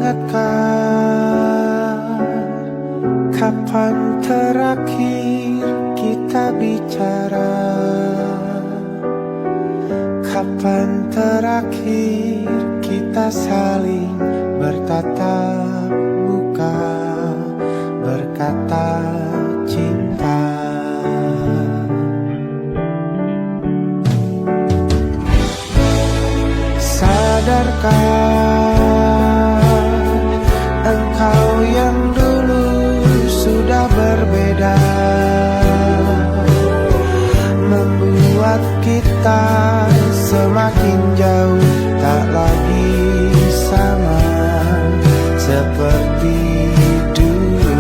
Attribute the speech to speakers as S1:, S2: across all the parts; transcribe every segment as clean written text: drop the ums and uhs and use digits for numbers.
S1: ingatkan kapan terakhir kita bicara, kapan terakhir kita saling bertatap muka, berkata cinta. Sadarkah engkau yang dulu sudah berbeda, membuat kita semakin jauh, tak lagi sama seperti dulu.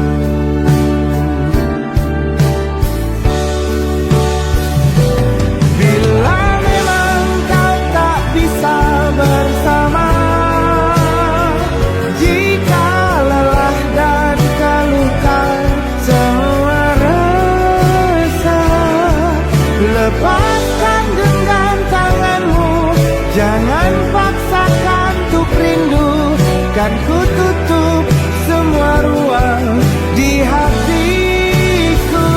S1: Bila memang kau tak bisa bersama, jika lelah dan keluhkan semua rasa, lepaskan genggam tanganmu, jangan paksakan untuk rindu. Kan ku tutup semua ruang di hatiku.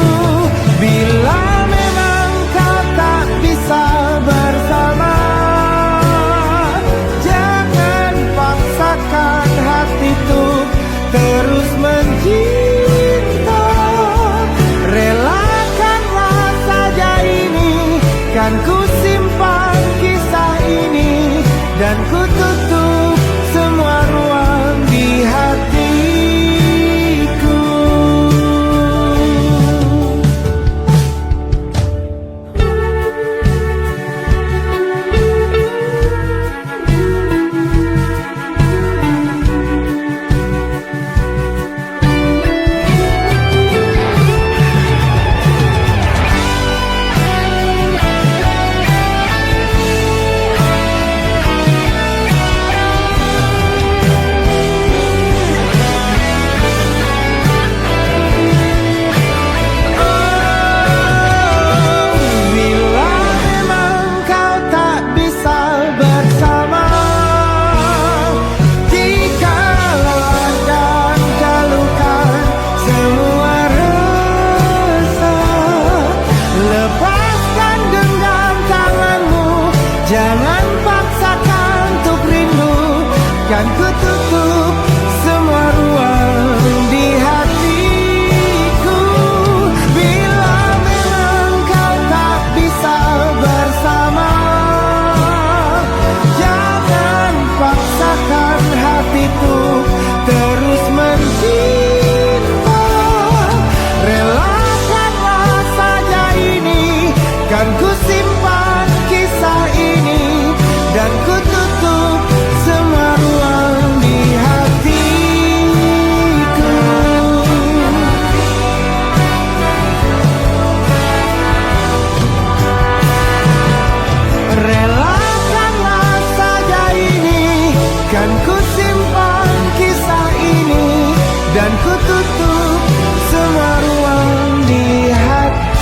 S1: Bila memang kau tak bisa bersama, jangan paksakan hatiku terus mencinta. Relakanlah saja ini, kan ku simpan kisah ini, dan ku tutup semua ruang di hatiku. Jangan paksakan untuk rindu, kan ku tutup semua ruang di hatiku. Bila memang kau tak bisa bersama, jangan paksakan hatiku terus mencinta. Relakanlah saja ini, kan ku simpan kisah ini, dan ku tutup semua ruang di hatiku. Relakanlah saja ini, kan ku simpan kisah ini, dan ku tutup semua ruang di hatiku.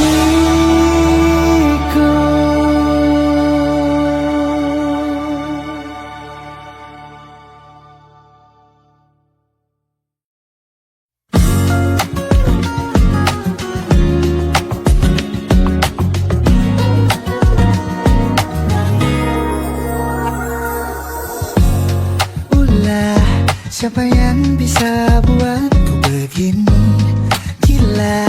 S1: Siapa yang bisa buatku begini? Gila,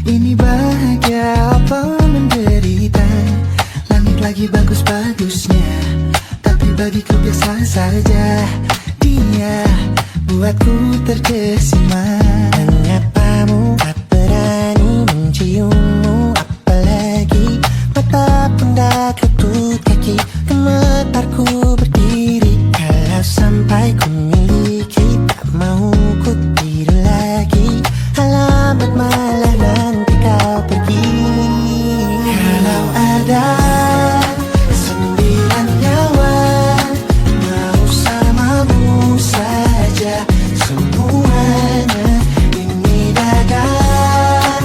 S1: ini bahagia apa menderita? Langit lagi bagus-bagusnya, tapi bagiku biasa saja. Dia buatku terkesima. Mengapamu tak berani menciummu, apalagi mata pun tak lutut kaki, gemetarku berdiri. Kalau sampai ku miliki, tak mau ku tidur lagi. Alamat malah nanti kau pergi. Kalau ada 9 nyawa, mau samamu saja semuanya. Ini dadah,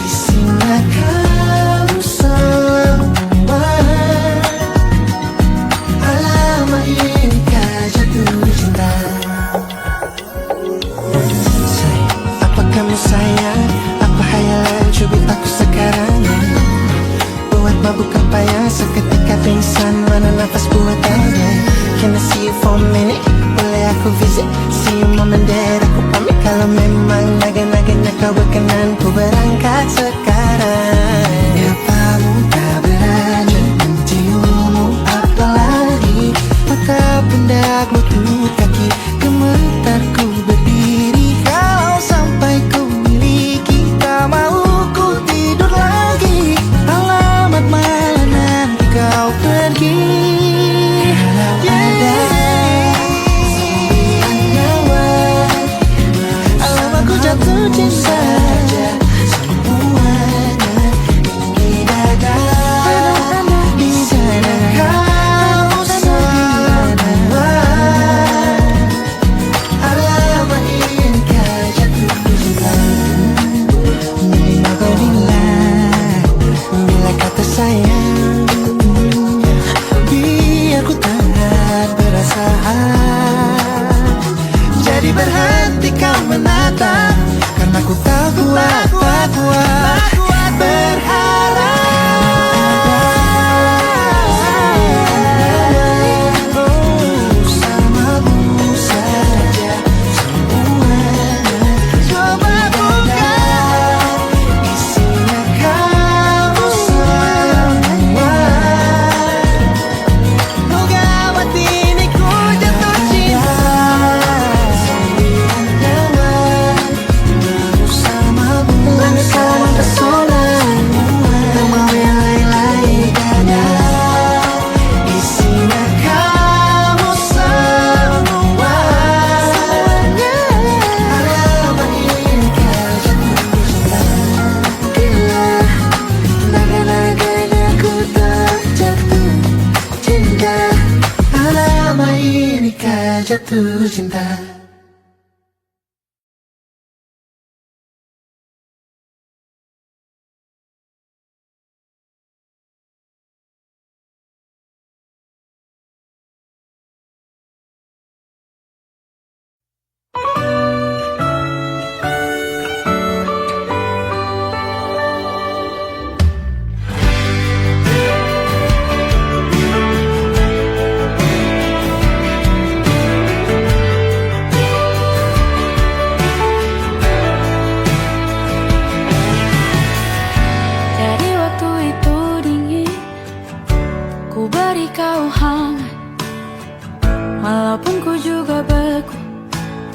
S1: isi Siapa mendera ku pamit kalau memang naga-naganya kau berkenan, ku berangkat sekarang. Apa muka berani menciummu, apalagi mata pundak lutut kaki, gemetar ku berdiri. Kalau sampai ku miliki, tak mau ku tidur lagi. Alamat mana nanti kau pergi. Jatuh cinta semuanya di dada, di sana kau semua. Alamat inikah jatuh cinta. Minimal kau bila kata sayang, biar ku tak perasaan. Jadi berhenti kau menatap, karena ku tak kuat berharap. Bersamamu saja semuanya. Coba buka, isinya kamu semua. Gawat ini ku jatuh cinta. Jatuh cinta.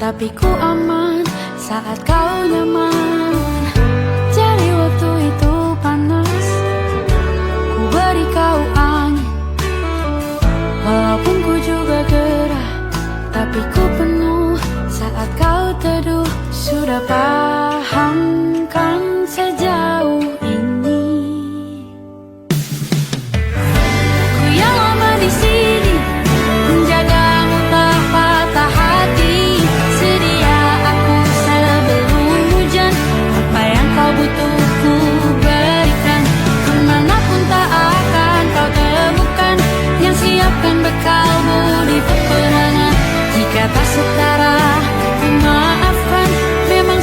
S2: Tapi ku aman saat kau nyaman. Jadi waktu itu panas, ku beri kau angin. Walaupun ku juga gerah, tapi ku penuh saat kau teduh. Sudah paham kan sejauh ini? Ku yang lama di sini menjagamu tak patah hati. Sedia aku sebelum hujan, apa yang kau butuh ku berikan. Kemanapun tak akan kau temukan yang siapkan bekalmu di peperangan. Jika tak setara, ku maafkan, memang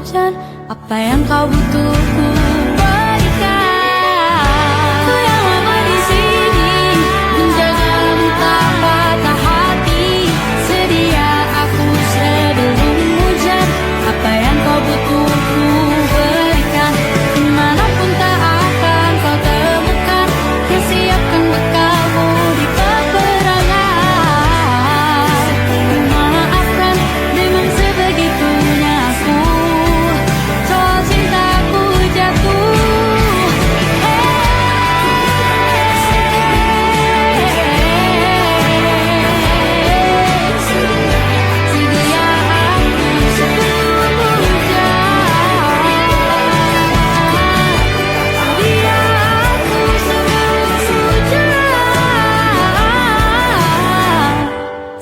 S2: hujan. Apa yang kau butuh ku berikan. Ku yang lama di sini menjagamu tak patah hati. Sedia aku sebelum hujan. Apa yang kau butuh ku berikan. Dimanapun tak akan kau temukan yang siapkan bekalmu di peperangan. Maafkan memang sebegitunya aku soal cintaku jatuh.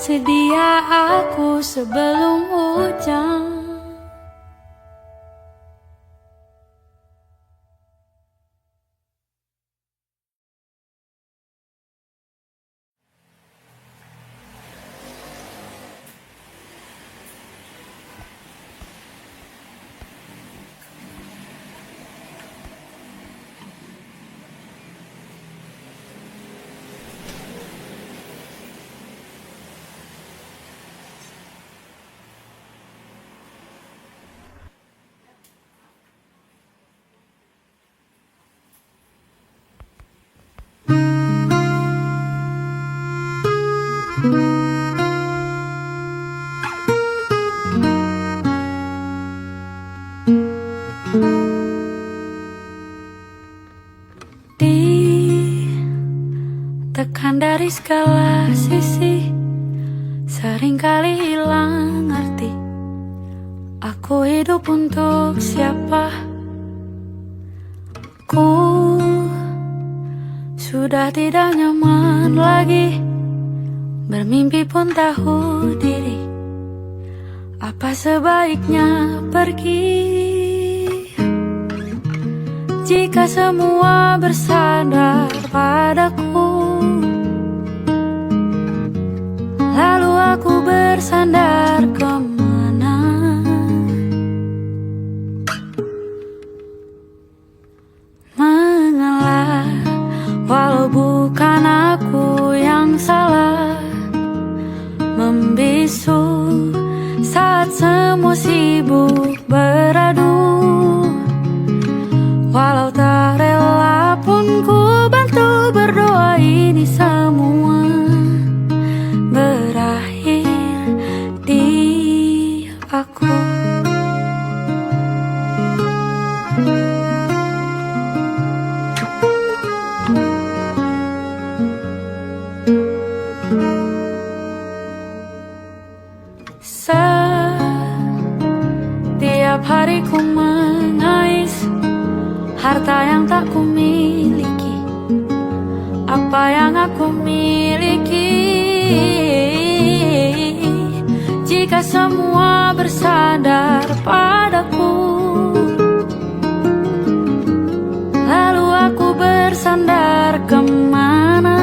S2: Sedia aku sebelum hujan. Sedia aku sebelum hujan. Sedia aku sebelum hujan. Ditekan dari segala sisi, seringkali hilang arti. Aku hidup untuk siapa? Ku sudah tidak nyaman lagi, bermimpi pun tahu diri. Apa sebaiknya pergi? Jika semua bersandar padaku, lalu aku bersandar kemana? Mengalah, walau bukan aku yang salah. Membisu saat semua sibuk beradu. Walau tak rela pun ku bantu berdoa ini semua berakhir di aku. Setiap hari ku mengais harta yang tak ku miliki. Apa yang aku miliki? Jika semua bersandar padaku, lalu aku bersandar kemana?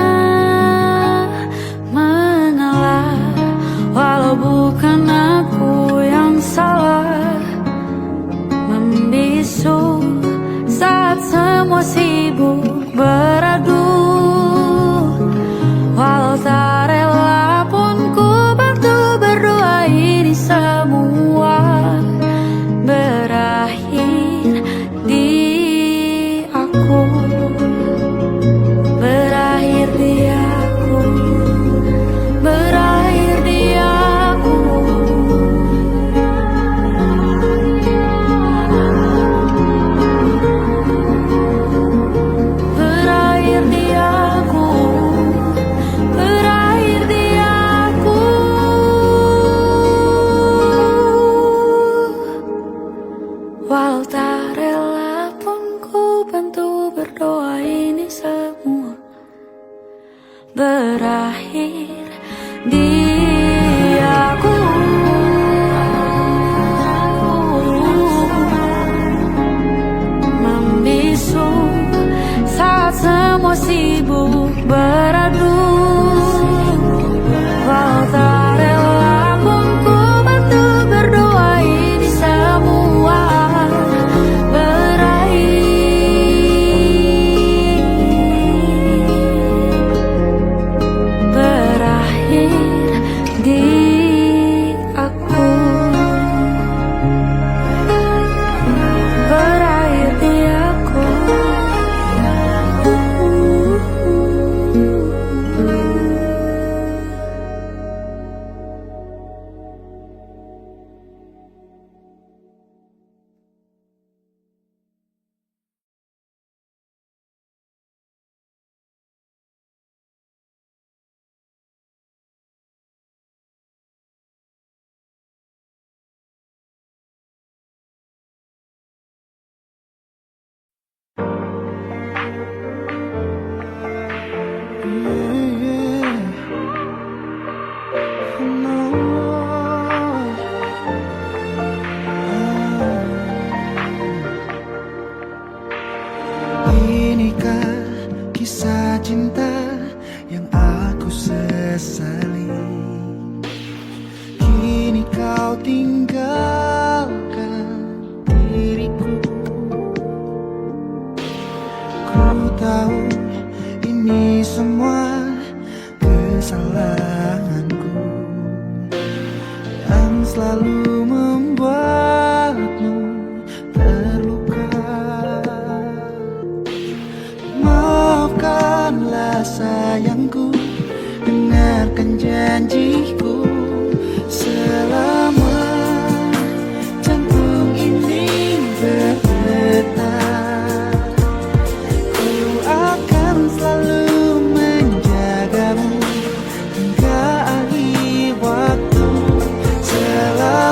S2: Mengalah, walau bukan aku yang salah. Membisu saat semua sibuk beradu. Walau tak rela pun ku bantu berdoa ini semua berakhir di aku.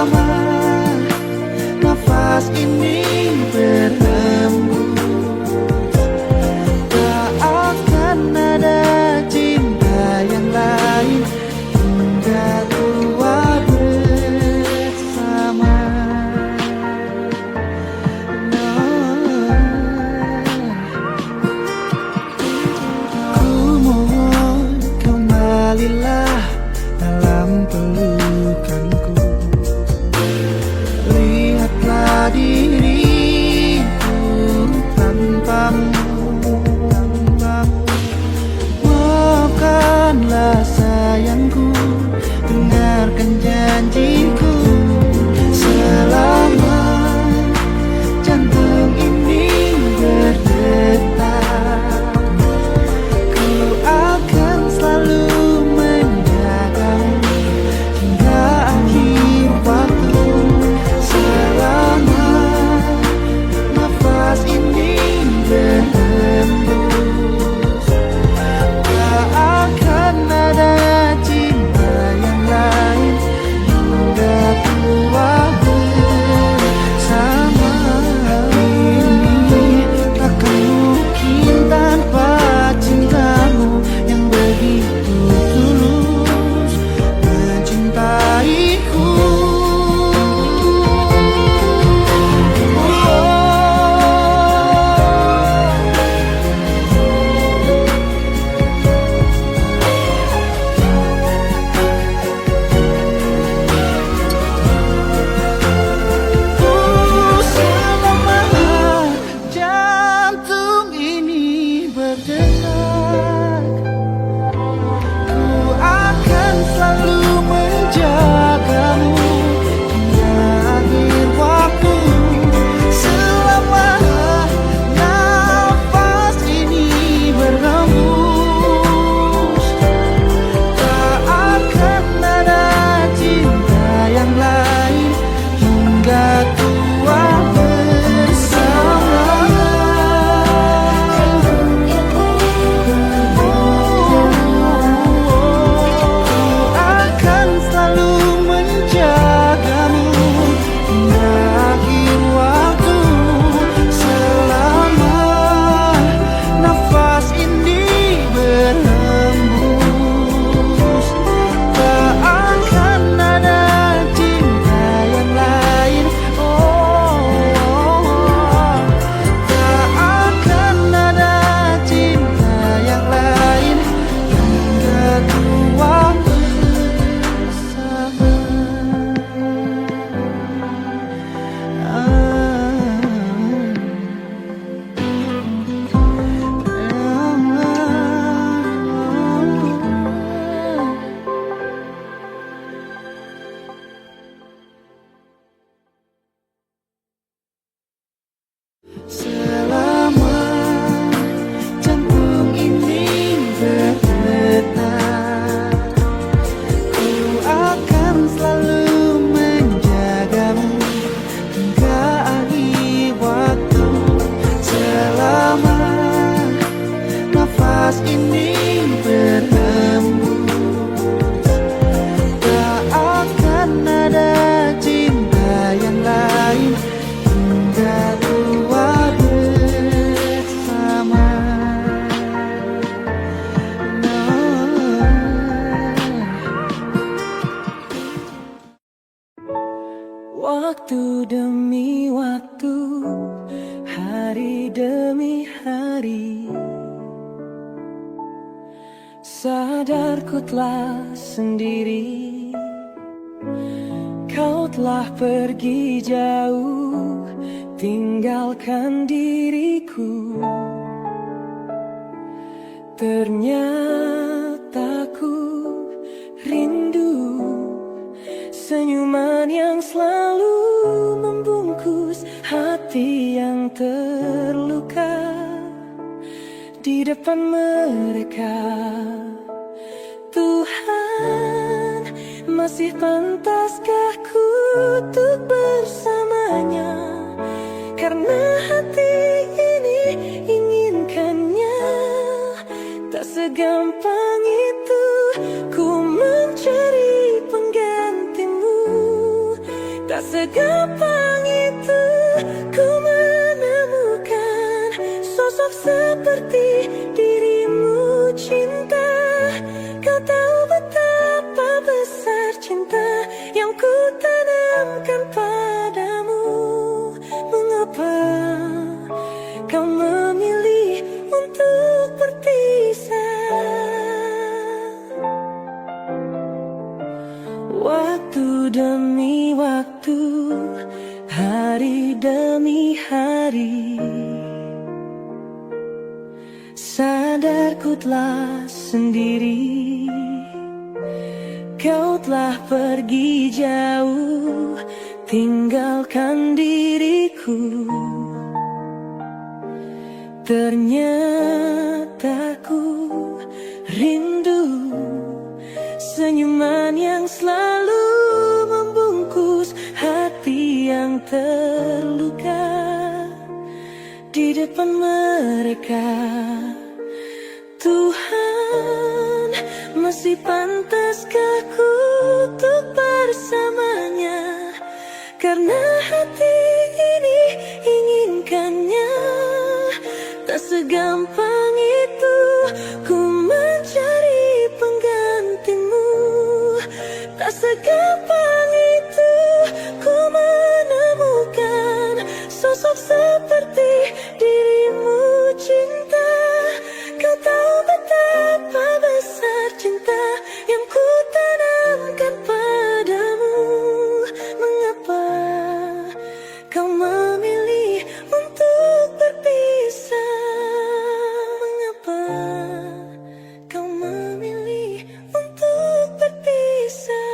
S1: Selama nafas ini berhembus, tak akan ada cinta yang lain hingga tua bersama. Ku mohon kembalilah dalam pelukanku, lihatlah diriku tanpamu. Maafkanlah sayangku, dengarkan janjiku. Selama jantung ini berdetak, ku akan selalu menjagamu hingga akhir waktu. Selama nafas ini berhembus, tak akan ada cinta yang lain hingga tua bersama. Ini takkan mungkin tanpa cintamu yang begitu tulus mencintaiku. Selama jantung ini berdetak, ku akan selalu menjagamu hingga akhir waktu. Selama nafas ini berhembus, tak akan ada cinta yang lain hingga tua bersama. Akan selalu menjagamu hingga akhir waktu. Selama nafas ini berhembus, tak akan ada cinta yang lain. Tak akan ada cinta yang lain hingga tua bersama. Selama jantung ini berdetak, ku akan selalu menjagamu hingga akhir waktu. Selama nafas ini berhembus, tak akan ada cinta yang lain hingga tua bersama. Waktu demi waktu, hari demi hari, sadarku telah sendiri. Kau telah pergi jauh, tinggalkan diriku. Ternyata ku rindu senyuman yang selalu membungkus hati yang terluka di depan mereka. Tuhan, masih pantaskah ku untuk bersamanya? Karena hati ini inginkannya. Tak segampang itu ku mencari penggantimu
S3: Tak segampang itu ku menemukan sosok seperti dirimu, cinta. Kau tahu betapa besar cinta yang ku tanamkan padamu. Mengapa kau memilih untuk berpisah? Waktu demi waktu, hari demi hari, sadarku telah sendiri. Kau telah pergi jauh, tinggalkan diriku. Ternyata ku rindu senyuman yang selalu membungkus hati yang terluka. Di depan mereka, Tuhan, masih pantaskah ku untuk bersamanya? Karena hati ini inginkannya. Tak segampang itu ku mencari penggantimu. Tak segampang itu ku menemukan sosok seperti dirimu, cinta. Kau tahu betapa besar cinta yang ku tanamkan padamu. Mengapa kau memilih untuk berpisah? Mengapa kau memilih untuk berpisah?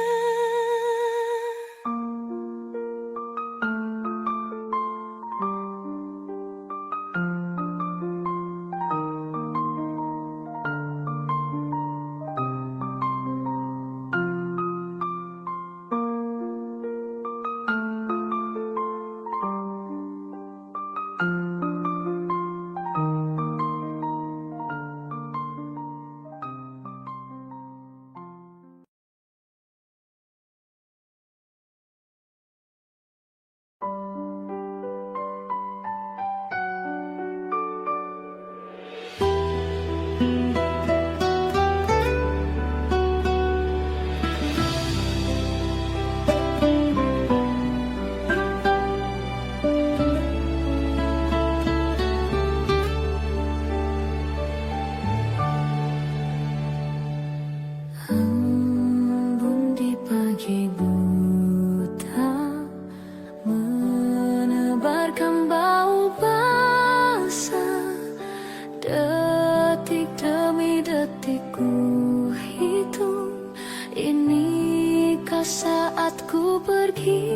S3: Embun di pagi buta menebarkan bau basah. Detik demi detik ku hitung, inikah saatku pergi?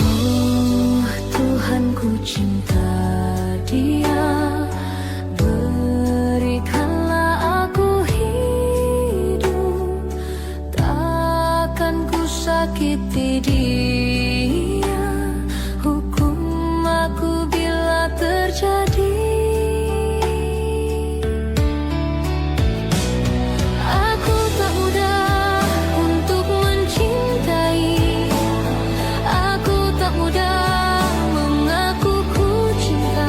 S3: Oh Tuhan, ku cinta dia. Berikanlah aku hidup, takkan ku sakiti dia. Hukum aku bila terjadi. Aku tak mudah untuk mencintai. Aku tak mudah mengaku ku cinta.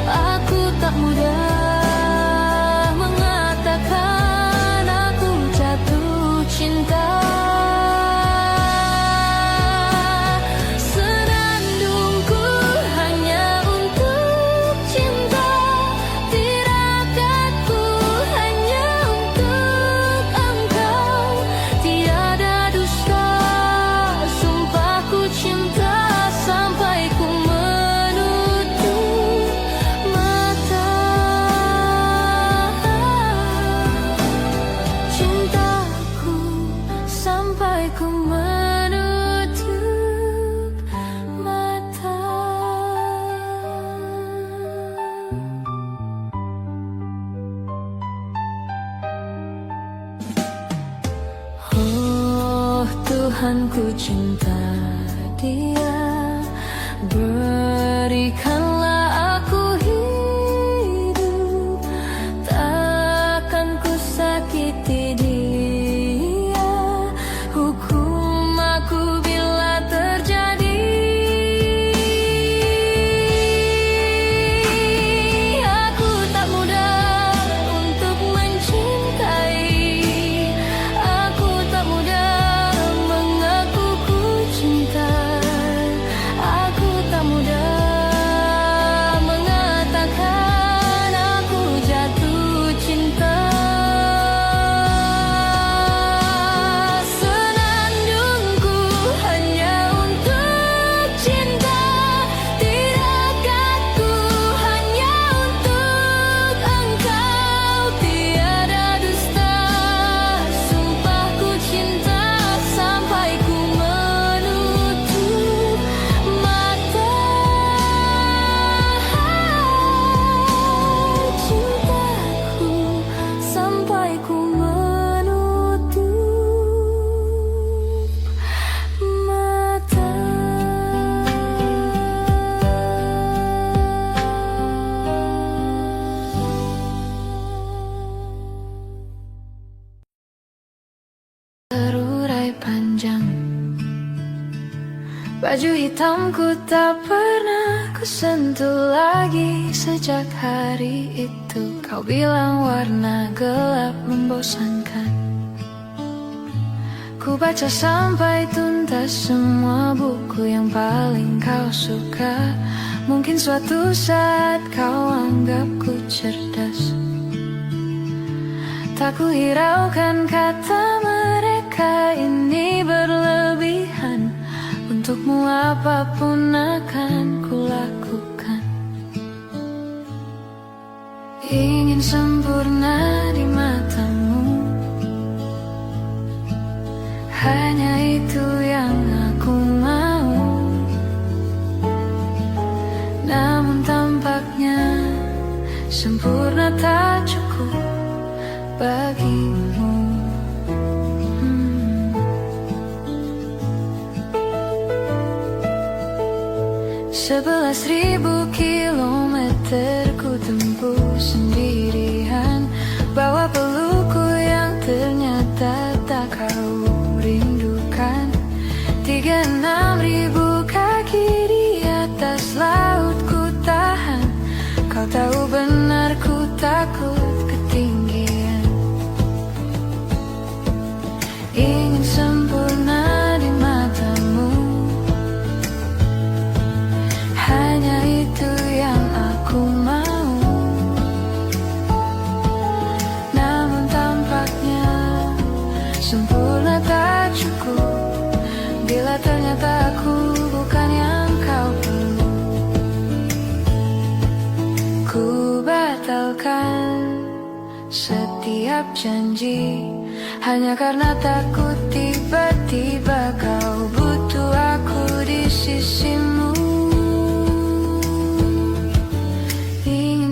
S3: Aku tak mudah mengatakan aku jatuh cinta. Senandungku hanya untuk cinta, tirakatku hanya untuk engkau. Tiada dusta, sumpahku cinta sampai ku menutup mata. Cintaku sampai ku menutup mata. Oh Tuhan, ku cinta dia. Berikanlah aku hidup, takkan ku sakiti dia. Baju hitamku tak pernah kusentuh lagi sejak hari itu. Kau bilang warna gelap membosankan. Ku baca sampai tuntas semua buku yang paling kau suka. Mungkin suatu saat kau anggapku cerdas. Tak ku hiraukan kata mereka ini berlebihan. Untukmu apapun akan kulakukan. Ingin sempurna di matamu, hanya itu yang aku mau. Namun tampaknya sempurna tak cukup bagimu. 11.000 kilometer ku tempuh sendirian. Bawa pelukku yang ternyata tak kau rindukan. 36.000 kaki di atas laut ku tahan. Kau tahu benar ku takut ketinggian. Ingin sempurna di matamu, hanya itu yang aku mau. Namun tampaknya sempurna tak cukup bila ternyata aku bukan yang kau perlu. Ku batalkan setiap janji hanya karena takut tiba-tiba kau butuh aku di sisimu.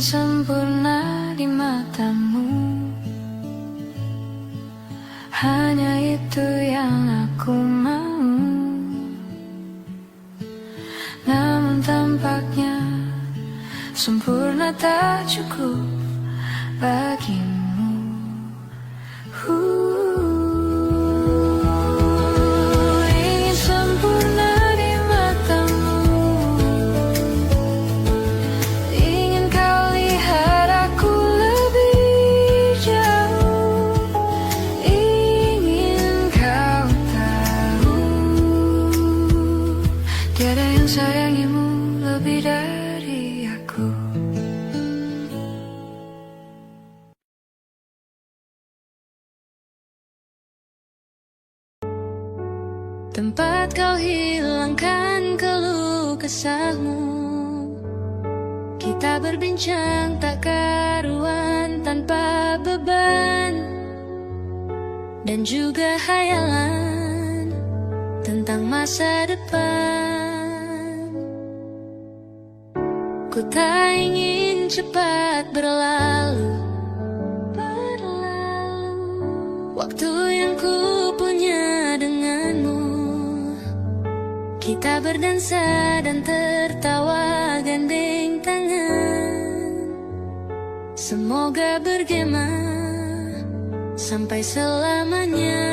S3: Sempurna di matamu, hanya itu yang aku mau. Namun tampaknya sempurna tak cukup bagimu. Ingin sempurna di matamu, ingin kau lihat aku lebih jauh, ingin kau tahu tiada yang sayangimu lebih dari aku. Tempat kau hilangkan keluh kesahmu, kita berbincang tak karuan tanpa beban, dan juga hayalan tentang masa depan. Ku tak ingin cepat berlalu waktu yang ku punya denganmu. Kita berdansa dan tertawa gandeng tangan. Semoga bergema sampai selamanya.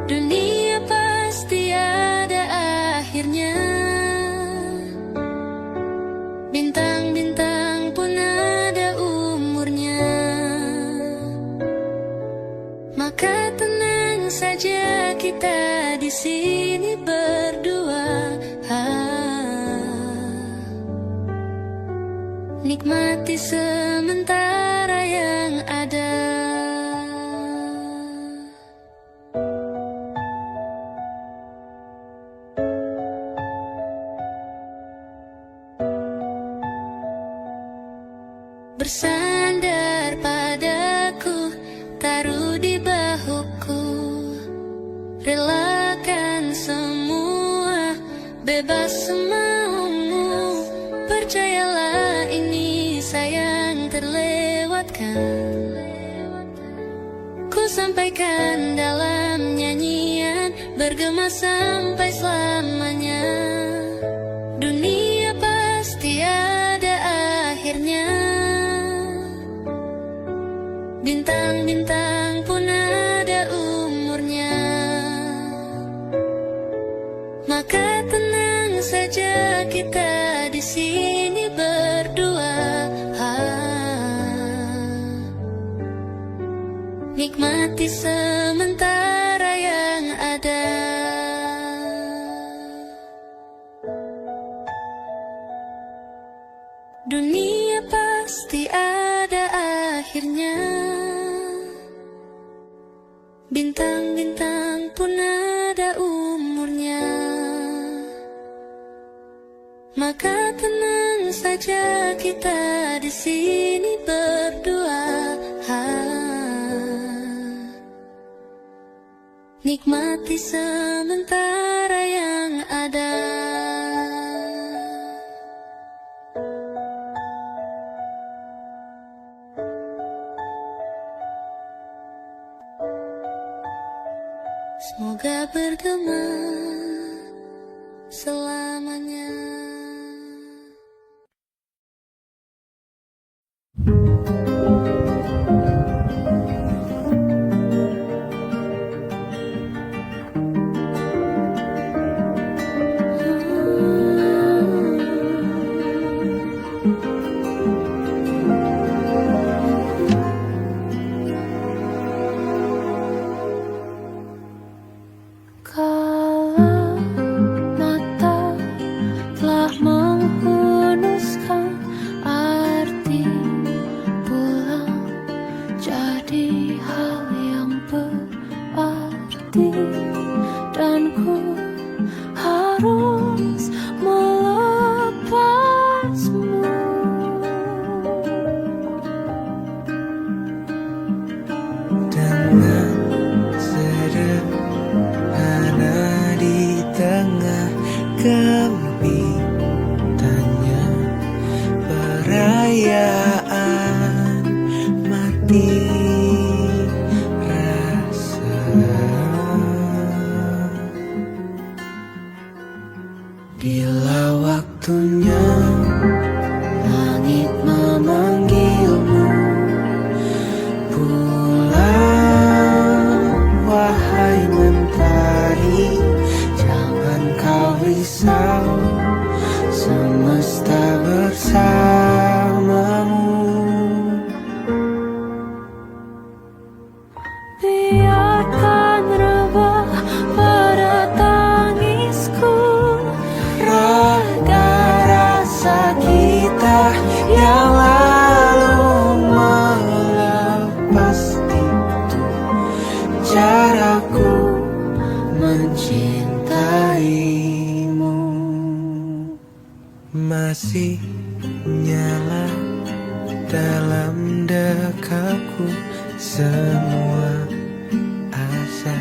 S3: Dunia pasti ada akhirnya. Bintang-bintang pun ada umurnya. Maka tenang saja kita di sini berdua. Nikmati sementara yang ada. Bersandar padaku, taruh di bahuku, relakan semua, bebas semaumu. Percayalah ini sayang terlewatkan. Ku sampaikan dalam nyanyian, bergema sampai selamanya. Dunia pasti ada akhirnya. Bintang-bintang pun ada umurnya. Maka tenang saja kita di sini berdua. Nikmati sementara yang ada. Dunia pasti ada akhirnya. Bintang-bintang pun ada umurnya. Maka tenang saja kita di sini berdua. Nikmati sementara yang ada. Semoga bergema selamanya.
S2: Kala mata telah menghunuskan arti pulang jadi hal yang berarti, dan ku harus melepasmu.
S1: Dengan sederhana di tengah kempitannya, perayaan mati rasa. Bila waktunya langit memanggilmu pulang, wahai mentari, jangan kau risau, semesta bersamamu.
S2: Biarkan rebah pada tangisku
S1: Raga rasa kita yang lalu melepas itu, caraku mencintaimu. Masih nyala dalam dekapku semua asa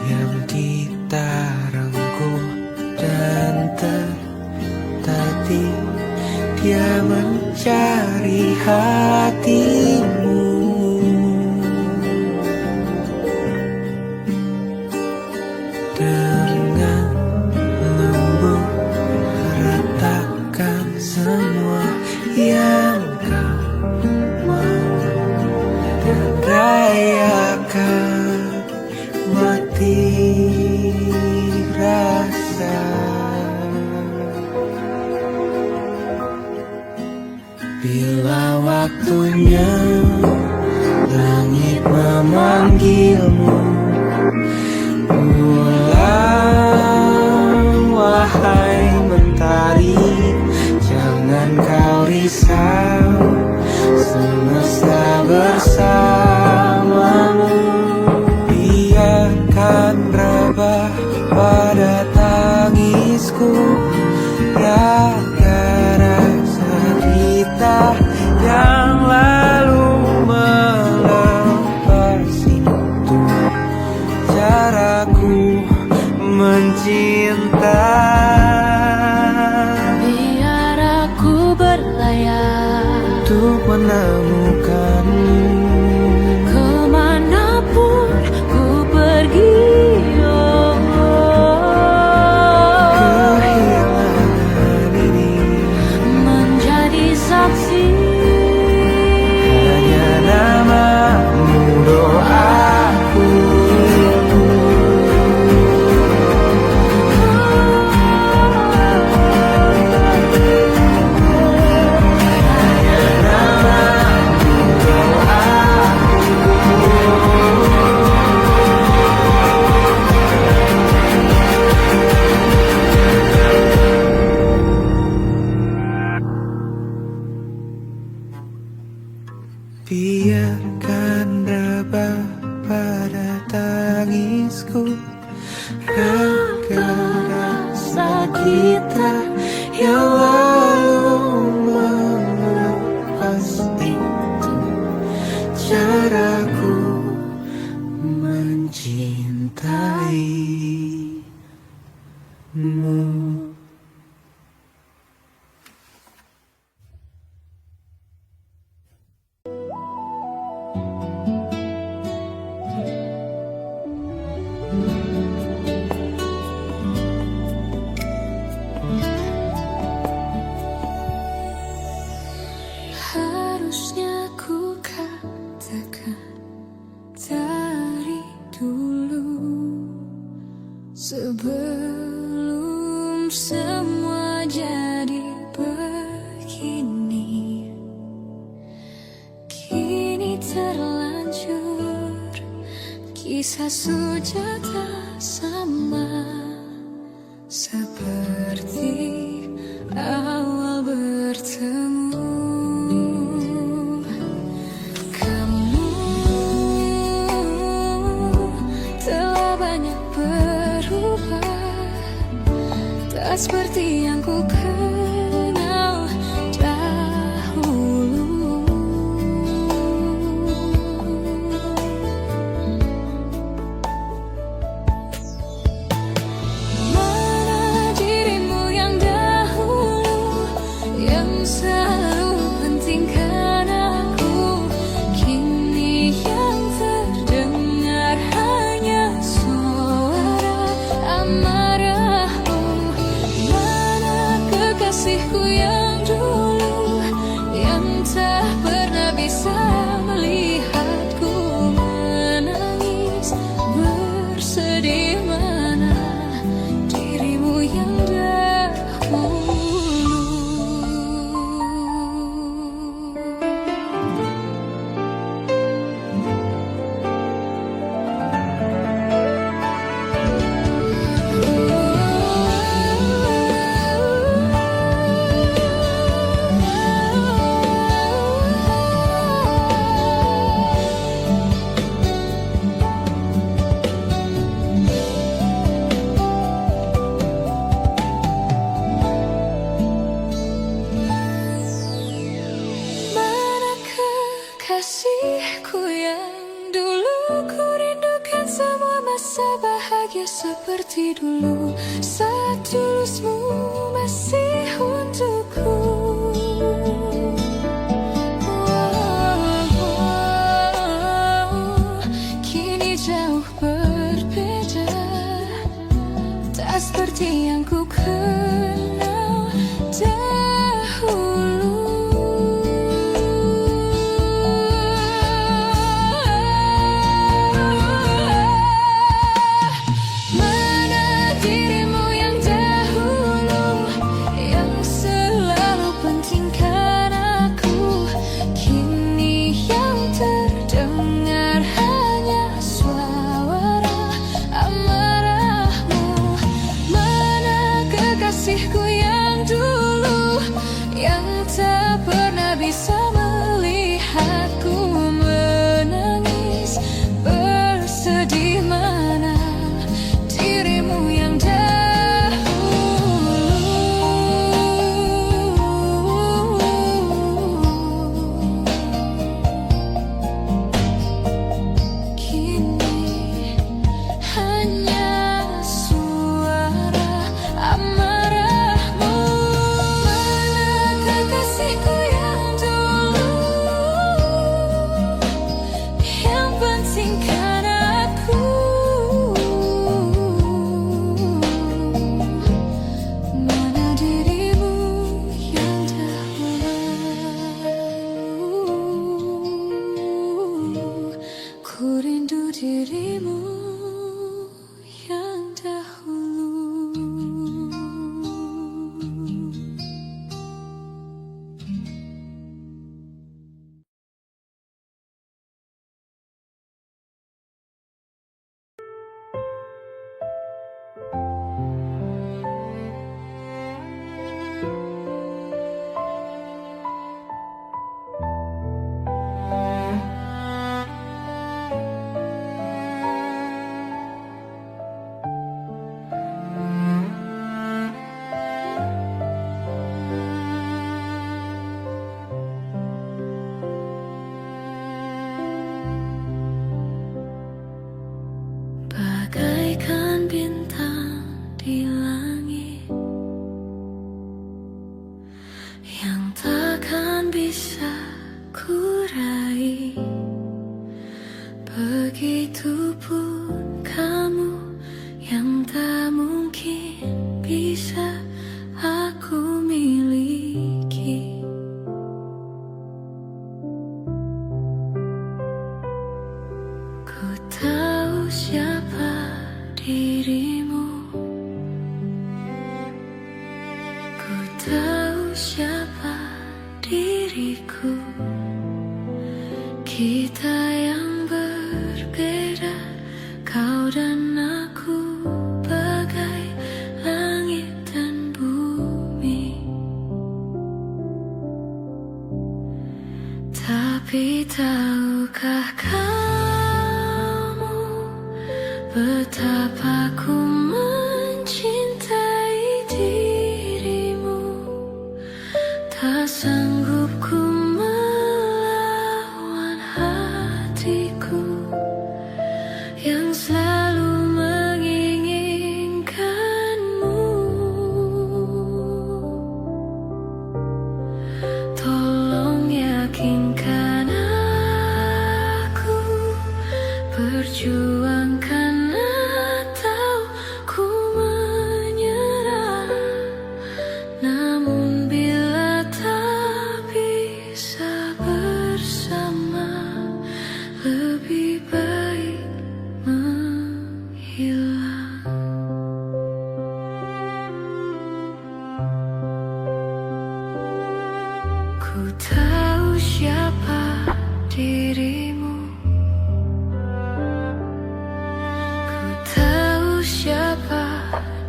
S1: yang kita rengkuh, dan tadi dia mencari hatimu. Dengan lembut ratakan semua yang kau mau, dan rayakan mati rasa. Bila waktunya langit memanggilmu pulang, wahai mentari, jangan kau risau, semesta bersamamu. Biarkan rebah pada tangisku raga rasa kita yang lalu melepas itu, caraku mencinta.
S2: biar aku berlayar
S1: Untuk menemukanmu itu raga rasa kita yang lalu melepas itu caraku mencintaimu.
S3: Harusnya ku katakan dari dulu, sebelum semua jadi begini. Kini terlanjur, kisah sudah tak sama seperti awal bertemu. Kamu telah banyak berubah, tak seperti yang ku kenal dahulu. Mana dirimu yang dahulu, yang selalu pentingkan aku. Kini yang terdengar hanya suara amarahmu. Mana kekasihku yang dulu, yang tak pernah bisa melihatku menangis bersedih. Mana dirimu yang dahulu. Mana kekasihku yang dulu, ku rindukan semua masa bahagia seperti dulu. Saat tulusmu masih untukku. Kini jauh berbeda, tak seperti yang ku kenal dahulu. Mana dirimu yang dahulu, yang selalu pentingkan aku. Kini yang terdengar hanya suara amarahmu. Mana kekasihku yang dulu, yang tak pernah bisa melihatku menangis bersedih. Mana dirimu yang dahulu. Kini hanya suara amarahmu. Mana kekasihku yang dulu, yang pentingkan aku. Mana dirimu yang dahulu, ku rindu dirimu yang dahulu. Begitupun kamu yang tak mungkin bisa aku miliki. Ku tahu siapa dirimu, ku tahu siapa diriku. Kita yang berbeda, kau dan aku, bagai langit dan bumi. Tapi tahukah kamu betapa ku mencintai dirimu? Tak sanggup ku melawan hatiku yang selalu menginginkanmu. Tolong yakinkan aku, perjuangkan atau ku menyerah. Namun bila tak bisa bersama, lebih baik menghilang. Ku tahu siapa dirimu, ku tahu siapa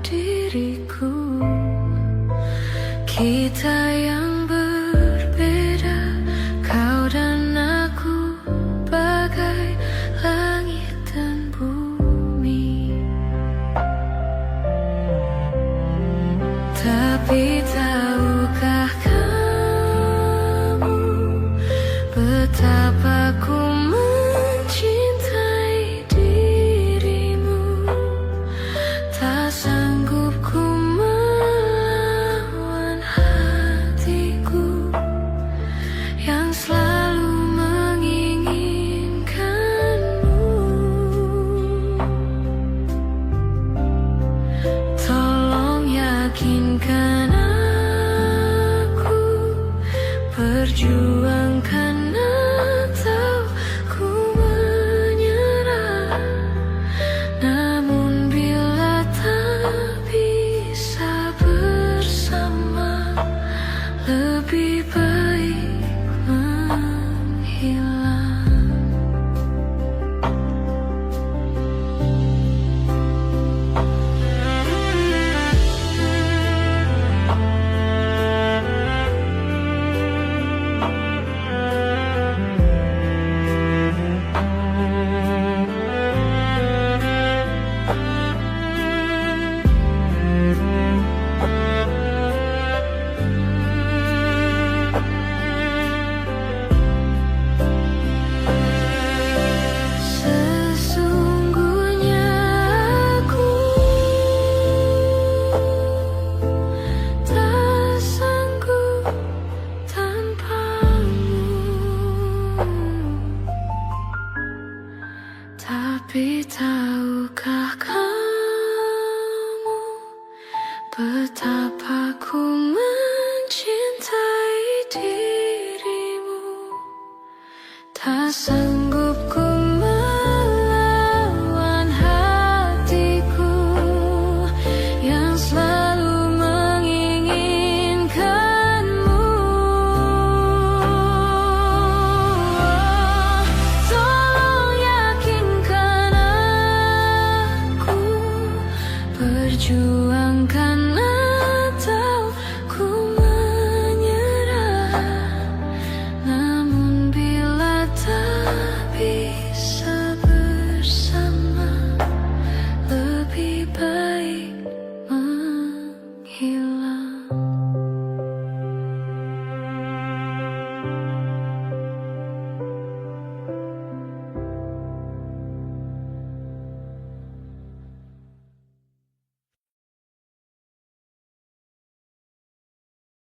S3: diriku. Kita yang berbeda, kau dan aku, bagai langit dan bumi. Tapi tahukah kamu betapa ku mencintai dirimu? Tak sanggup ku melawan hatiku yang selalu menginginkanmu. Tolong yakinkan aku, perjuangkan atau ku menyerah. Namun bila tak bisa bersama, lebih baik menghilang. Sesungguhnya aku tak sanggup tanpamu. Tapi tahukah kamu betapa ku mencintai dirimu? Tak sanggup ku melawan hatiku yang selalu menginginkanmu. Tolong yakinkan aku, perjuangkan atau ku menyerah. Namun bila tak bisa bersama, lebih baik menghilang.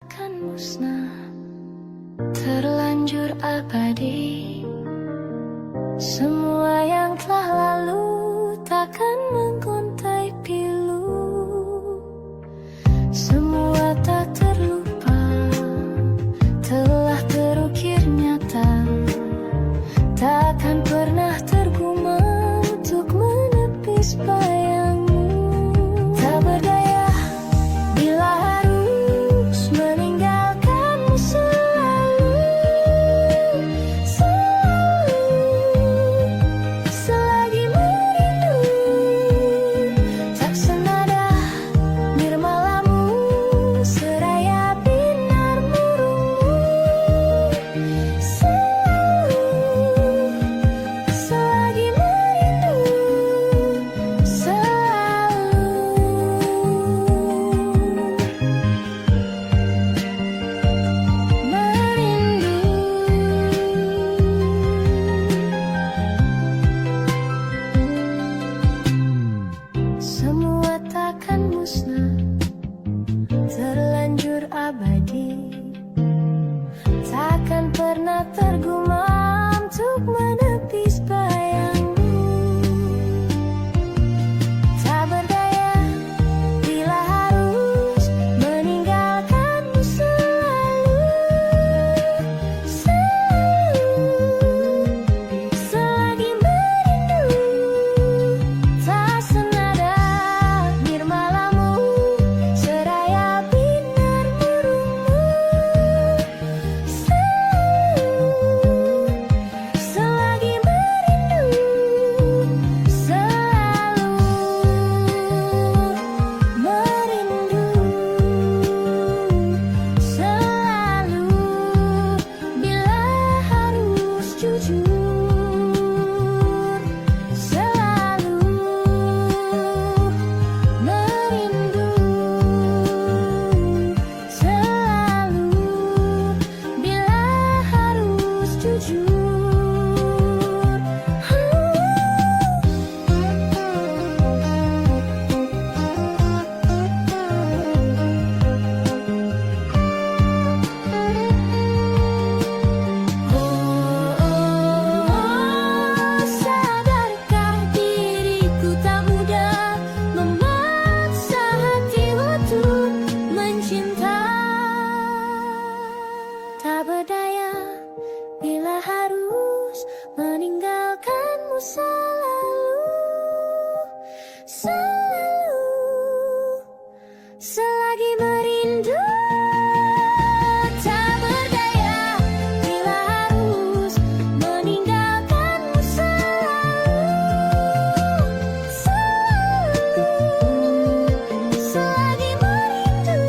S3: Akan musnah, terlanjur abadi, Semua yang telah lalu takkan mengontai pilu. Semua tak terlupa, telah terukir nyata. Takkan pernah tergumam untuk menepis bayangmu. Tak berdaya bila harus meninggalkanmu selalu. Selalu, selagi merindu. Tak senada nirmalamu, seraya binar murungmu. Selalu, selagi merindu. Semua takkan musnah, terlanjur abadi. Takkan pernah tergumam untuk menepis bayangmu. Tak berdaya bila harus meninggalkanmu selalu. Selalu, selagi merindu. Tak senada nirmalamu, seraya binar murungmu. Selalu, selagi merindu. Selalu merindu. Selalu bila harus jujur. Selalu merindu. Selalu bila harus jujur. Sadarkah diriku tak mudah memaksa hati untuk mencinta. Tak berdaya bila harus meninggalkanmu selalu. Selalu, selagi merindu. Tak berdaya bila harus meninggalkanmu selalu. Selalu, selagi merindu.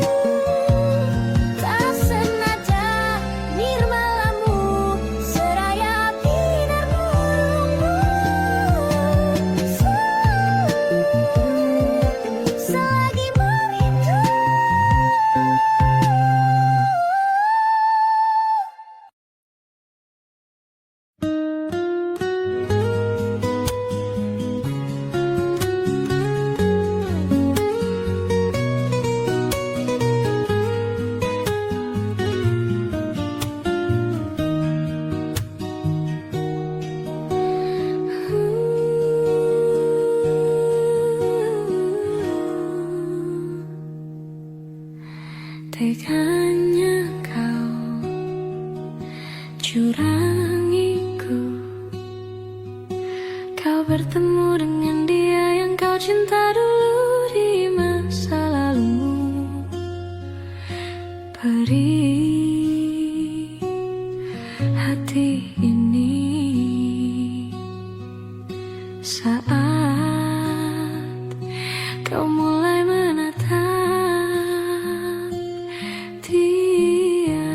S3: Tak senada nirmalamu, seraya binar murungmu. Selalu, selagi merindu. Teganya kau curangiku. Kau bertemu dengan dia yang kau cinta dulu di masa lalumu. Perih hati ini saat kau mulai menatap dia.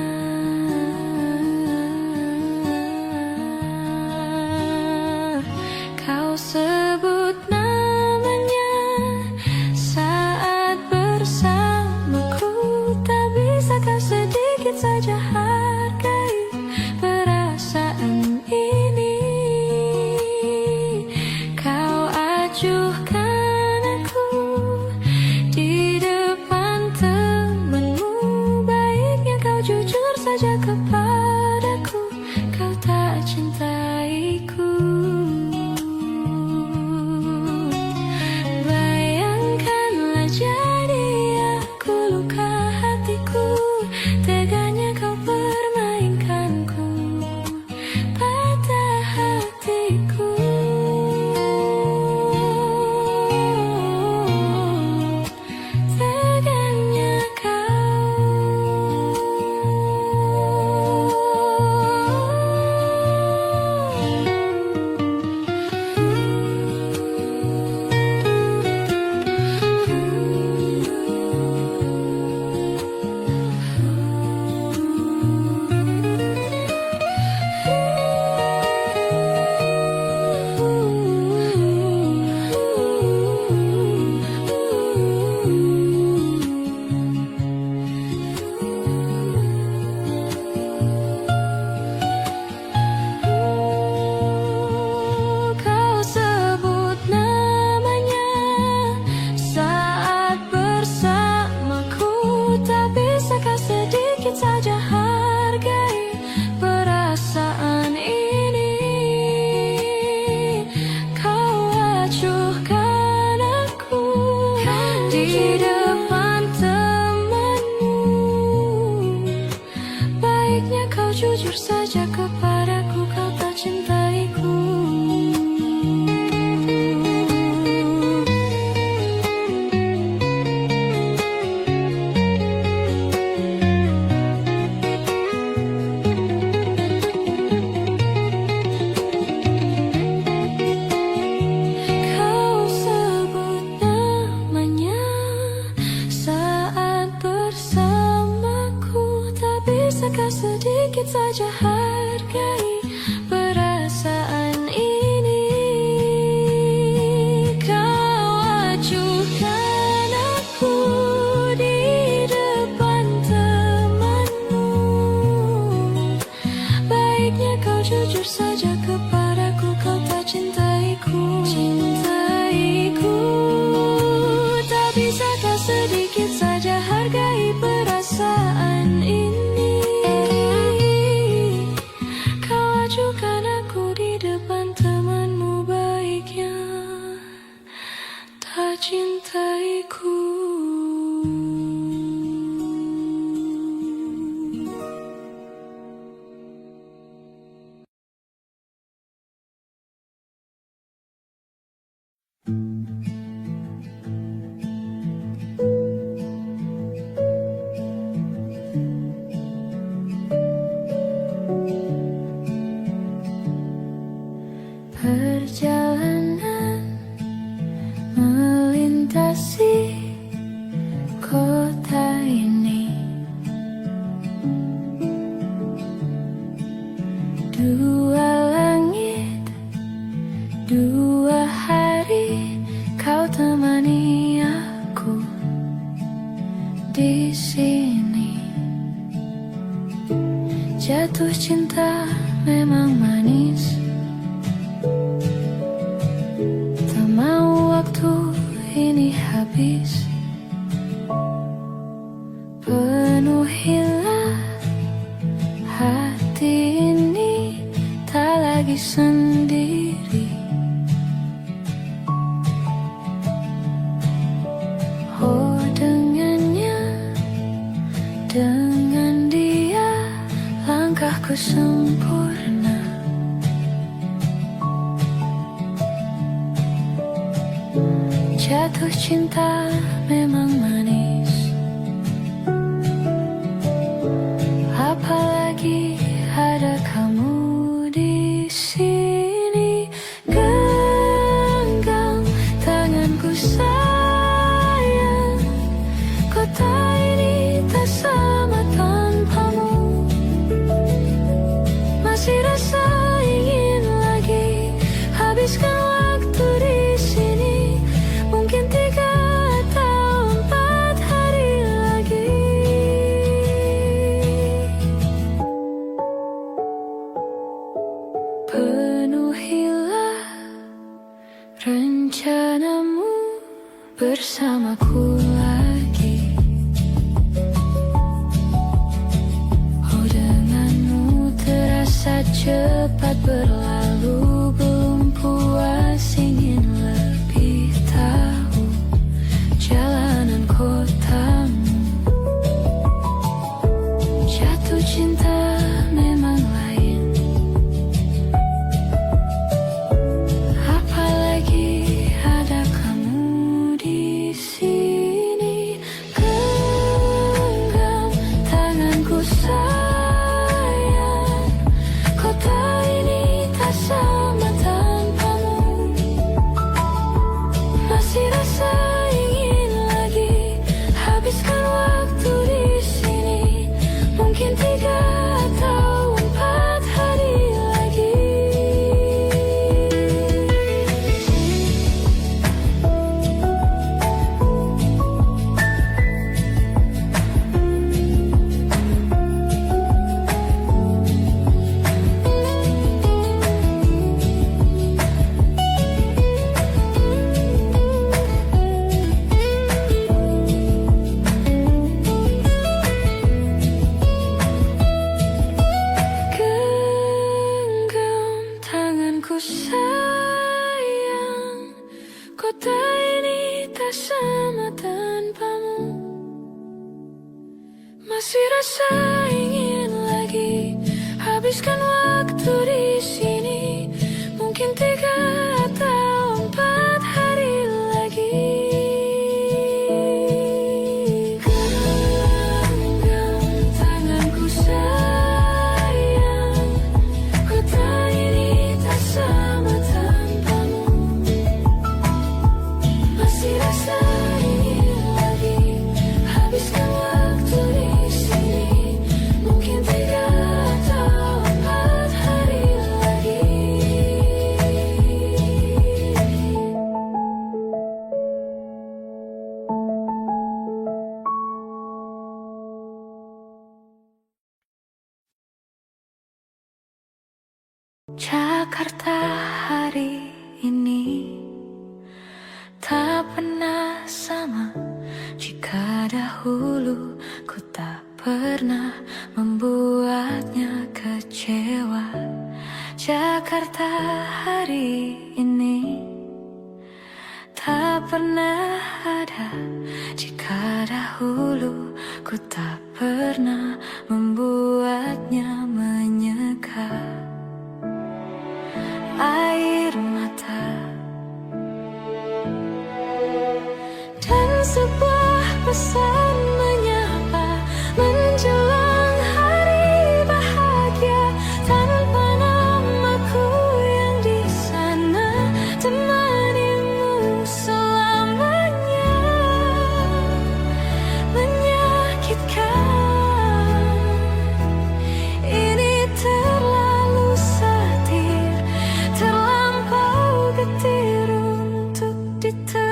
S3: Kau sebut namanya saat bersamaku. Tak bisakah sedikit saja hargai perasaan ini? Kau acuhkan aku di depan temanmu. Baiknya kau jujur saja kepadaku, kau tak cintaiku. Kau sebut namanya saat bersamaku, tak bisakah sedikit saja hargai perasaan ini? Kau acuhkan aku di depan temanmu. Baiknya kau jujur saja kepadaku, kau tak cintaiku. Cintaiku, tak bisakah sedikit saja hargai perasaan ini? Kau acuhkan aku di depan temanmu, baiknya tak cintaiku. Perjalanan melintasi kota ini, dua langit, dua hari, kau temani aku di sini. Jatuh cinta memang manis, tak mau waktu ini habis. Penuhilah hati ini, tak lagi sendiri. Oh, dengannya, dengan dia, langkahku sempurna. Jatuh cinta memang manis, apalagi ada kamu di sini. Genggam tanganku sayang, kota ini tak sama tanpamu. Masih rasa ingin lagi habiskan waktu di sini. Mungkin 3 atau 4 hari lagi. Penuhilah rencanamu bersamaku lagi. Oh, denganmu terasa cepat berlalu, belum puas ingin lebih tahu jalanan kotamu. Jatuh cinta memang lain, apalagi ada kamu di sini. Genggam tanganku sayang, kota ini tak sama tanpamu. Masih rasa ingin lagi habiskan waktu di sini. Mungkin 3 atau 4 hari lagi. Genggam tanganku sayang, kota ini tak sama tanpamu. Masih rasa ingin lagi habiskan waktu di sini. Mungkin 3 atau 4 hari lagi. Genggam tanganku sayang, kota ini tak sama tanpamu. Masih rasa ingin lagi habiskan waktu di sini. Mungkin 3 atau 4 hari lagi. Jakarta hari ini tak pernah sama. Jika dahulu ku tak pernah membuatnya kecewa, Jakarta hari ini tak pernah ada. Jika dahulu ku tak pernah membuatnya menyeka. Air mata dan sebuah pesan menyapa menjelang hari bahagia. Tanpa namaku yang di sana, temanimu selamanya. Menyakitkan, ini terlalu satir, terlampau getir untuk diterima.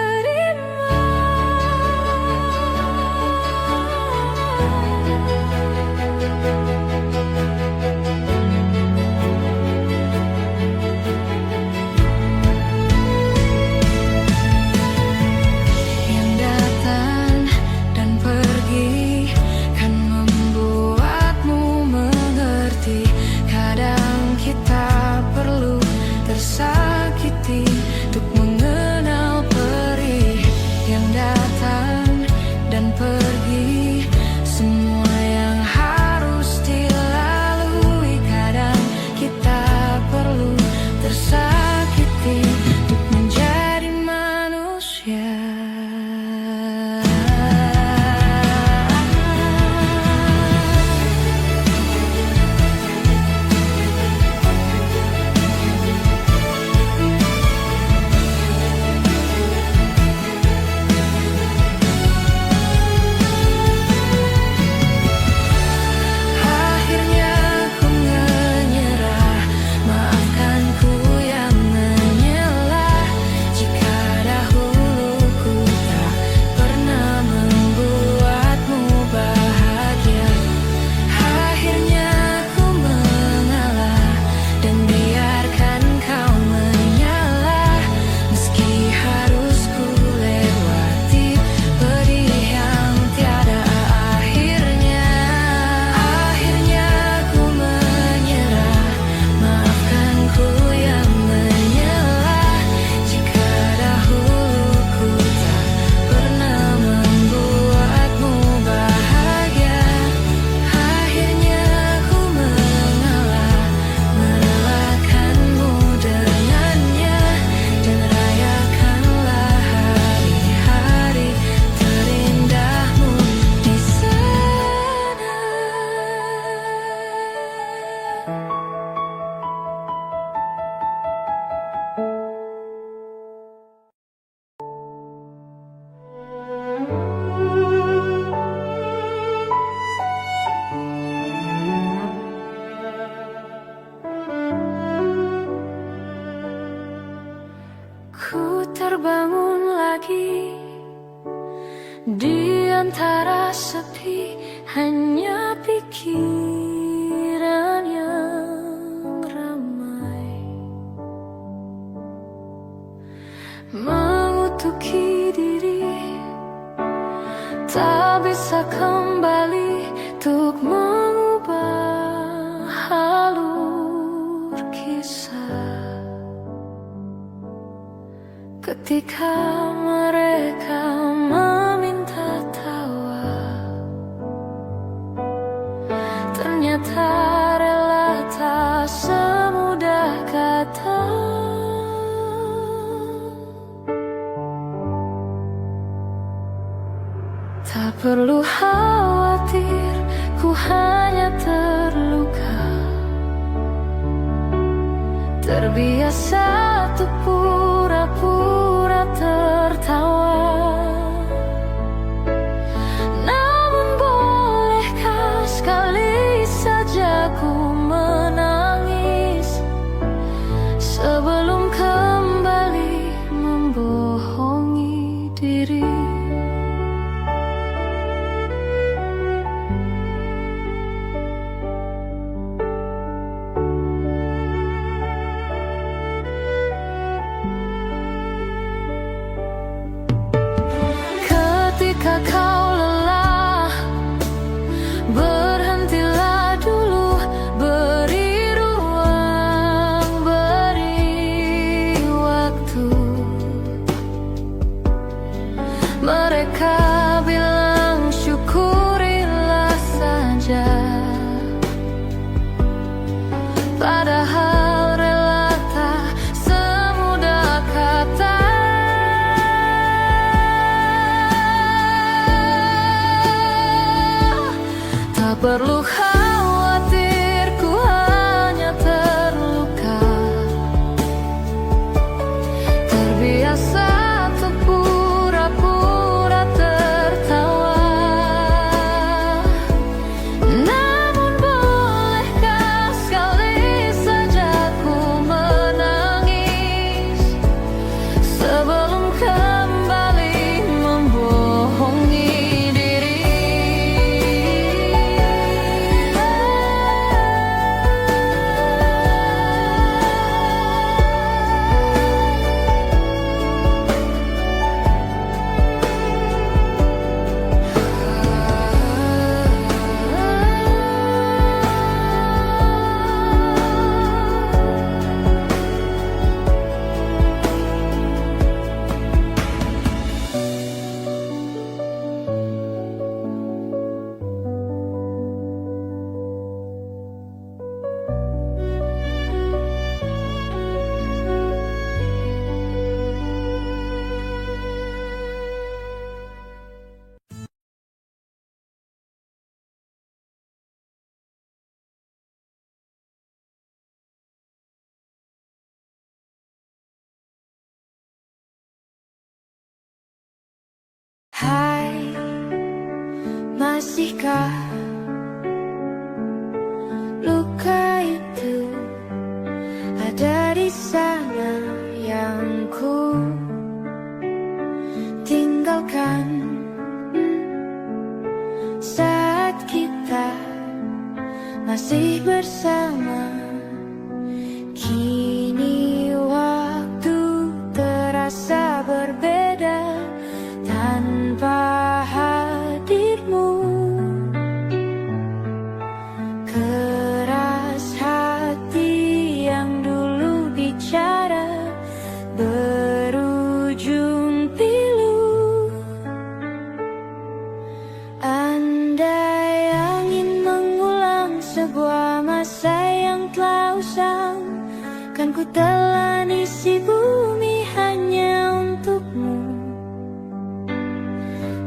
S3: Yang datang dan pergi kan membuatmu mengerti. Kadang kita perlu tersakiti untuk mengenal perih. Yang datang dan pergi, semua yang harus dilalui. Kadang kita perlu tersakiti untuk menjadi manusia. Akhirnya ku menyerah, maafkan ku yang menyelah. Jika dahulu ku tak pernah membuatmu bahagia. Akhirnya ku mengalah dan biarkan kau menyalah. Meski harus ku lewati pedih yang tiada akhirnya. Akhirnya ku menyerah, maafkan ku yang menyelah. Jika dahulu ku tak pernah membuatmu bahagia. Akhirnya ku mengalah, merelakanmu dengannya. Dan rayakanlah hari-hari terindahmu di sana. Ku terbangun lagi di antara sepi, hanya pikiran yang ramai mengutuki diri. Tak bisa kembali untuk mengubah alur kisah. Ketika mereka perlu khawatir, ku hanya terluka. Terbiasa untuk pura-pura tertawa. Namun bolehkah sekali saja ku menangis sebelum kembali membohongi diri. Ketika kau lelah, berhentilah dulu, beri ruang, beri waktu. Mereka bilang syukurilah saja, padahal rela tak semudah kata. Tak perlu khawatir, ku hanya terluka. Terbiasa untuk pura-pura tertawa. Namun bolehkah sekali saja ku menangis sebelum kembali membohongi diri. Hai, masihkah luka itu ada di sana yang ku tinggalkan saat kita masih bersama? Kini waktu terasa berbeda tanpa hadirmu. Keras hati yang dulu bicara berujung pilu. Andai angin mengulang sebuah masa yang telah usang, kan ku telan isi bumi hanya untukmu.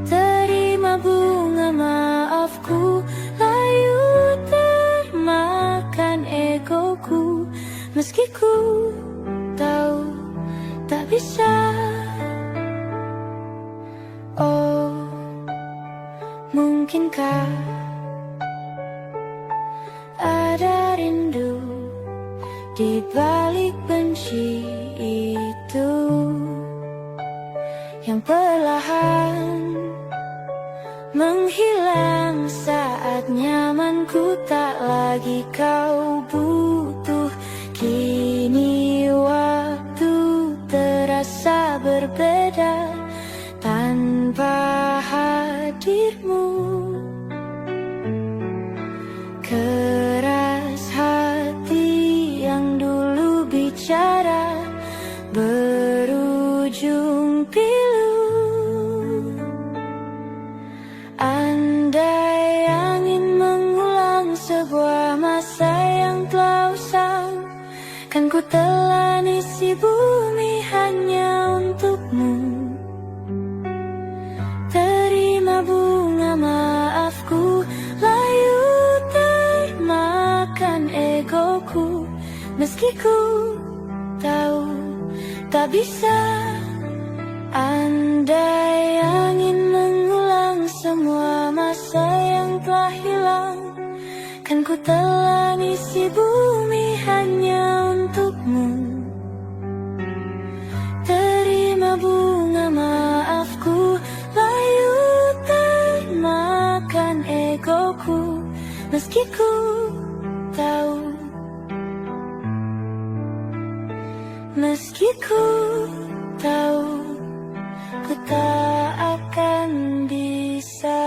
S3: Terima bunga maafku, layu termakan egoku, meski ku tahu tak bisa. Oh, mungkinkah ada rindu di balik benci itu yang perlahan menghilang saat nyamanku tak lagi kau butuh. Kini waktu terasa berbeda tanpa hadirmu. Keras hati yang dulu bicara berujung pilu. Andai angin mengulang sebuah masa yang telah usang, kan ku telan isi bumi hanya untukmu. Terima bunga tak bisa. Andai angin mengulang semua masa yang telah hilang, kan ku telan isi bumi hanya untukmu. Terima bunga maafku, layutan makan egoku, meski ku tahu, meski ku tahu, ku tak akan bisa.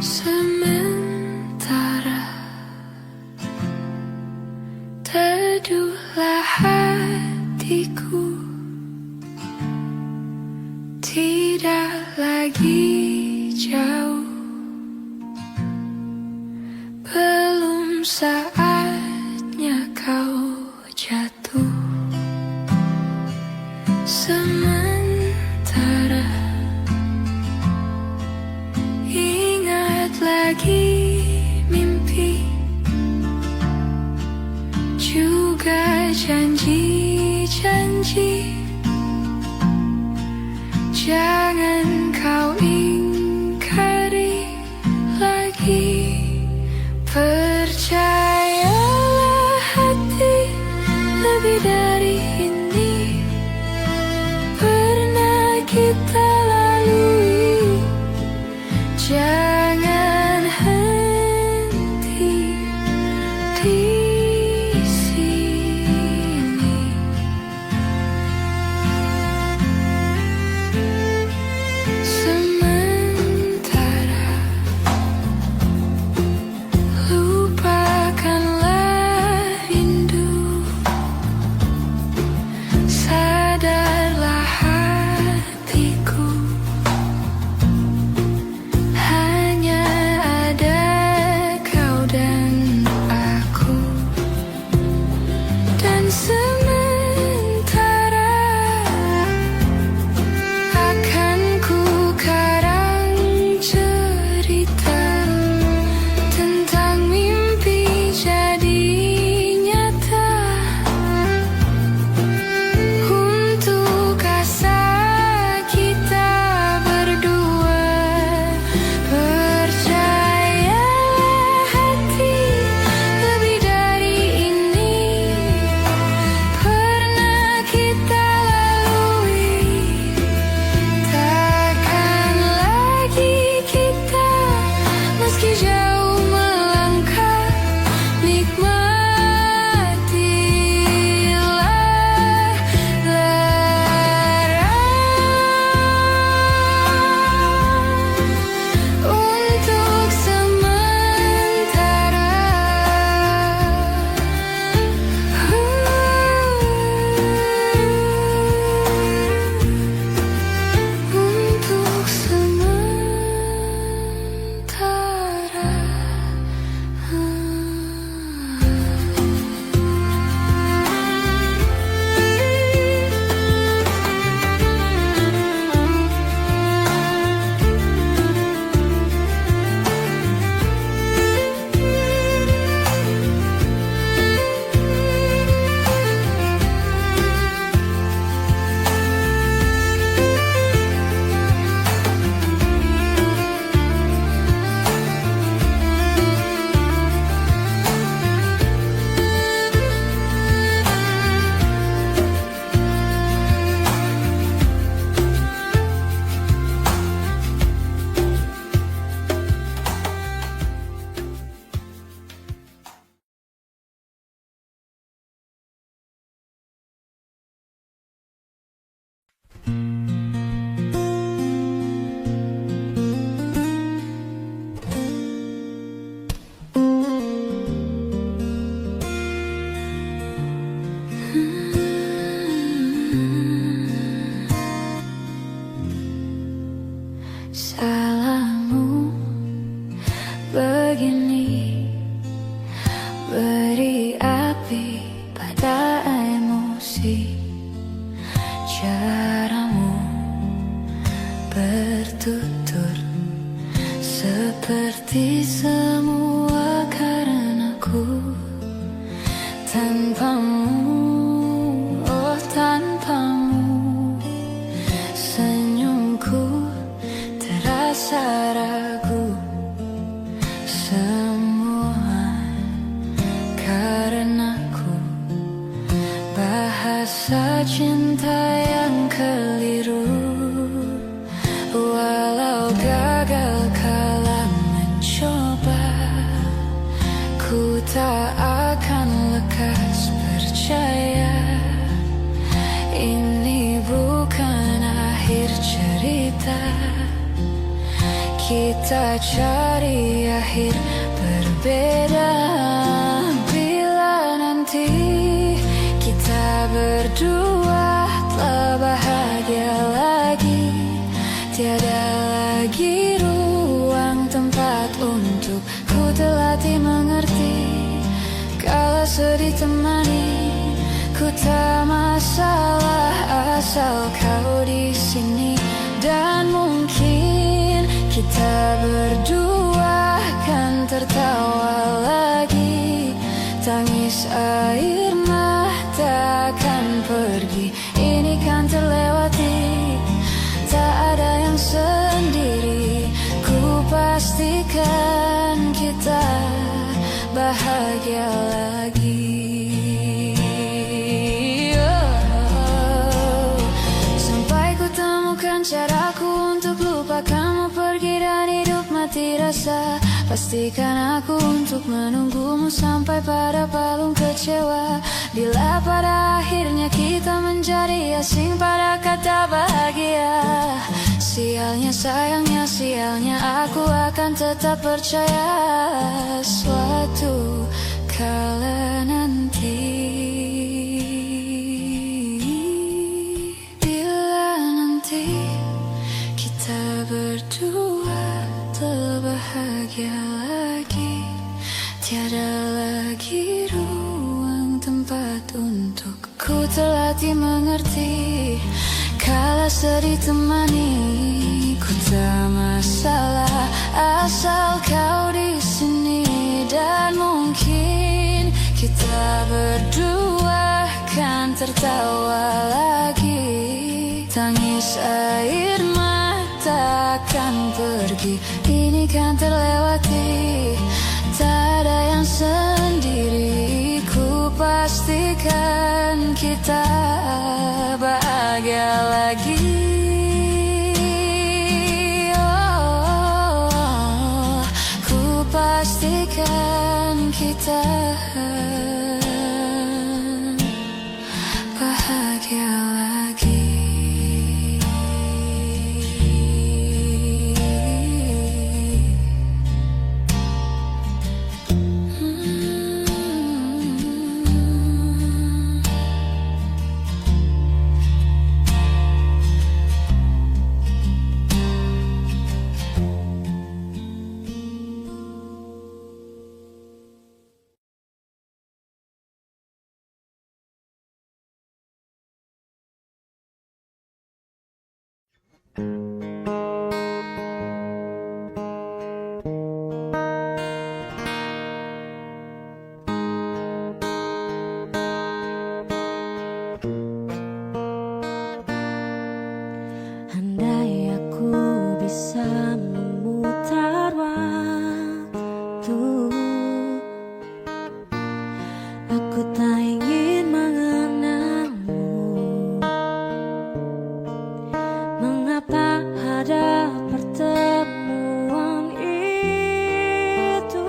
S3: Sementara teduhlah hatiku, tidak lagi jauh, belum saatnya kau jatuh. Sementara ingat lagi mimpi, juga janji-janji. Jangan kau ingkari lagi, percaya. salahmu begini, beri api pada emosi. Caramu bertutur seperti semua karenaku. Tanpamu, oh tanpamu, senyumku terasa ragu. Semua karenaku, bahasa cinta yang keliru. Walau gagal kala mencoba, ku tak akan lekas percaya. Ini bukan akhir cerita, kita cari akhir berbeda. Bila nanti kita berdua telah bahagia lagi, tiada lagi ruang tempat untuk ku terlatih mengerti. Kala sedih temani, ku tak masalah asal kau di sini. Dan mungkin kita berdua kan tertawa lagi, tangis air mata akan pergi. Ini kan terlewati, tak ada yang sendiri. Ku pastikan kita bahagia lagi. Sampai ku temukan caraku untuk lupakanmu pergi dan hidup mati rasa. Pastikan aku untuk menunggumu sampai pada palung kecewa. Bila pada akhirnya kita menjadi asing pada kata bahagia, sialnya sayangnya sialnya aku akan tetap percaya. Suatu kala nanti, bila nanti kita berdua telah bahagia lagi, tiada lagi ruang tempat untuk ku terlatih mengerti. Kala sedih temani, ku tak masalah asal kau di sini. Dan mungkin kita berdua kan tertawa lagi, tangis air mata akan pergi. Ini kan terlewati, tak ada yang sendiri. Ku pastikan kita bahagia lagi. Oh, ku pastikan kita bahagia lagi.
S2: Andai aku bisa memutar waktu, aku tak ingin mengenalmu. Mengapa ada pertemuan itu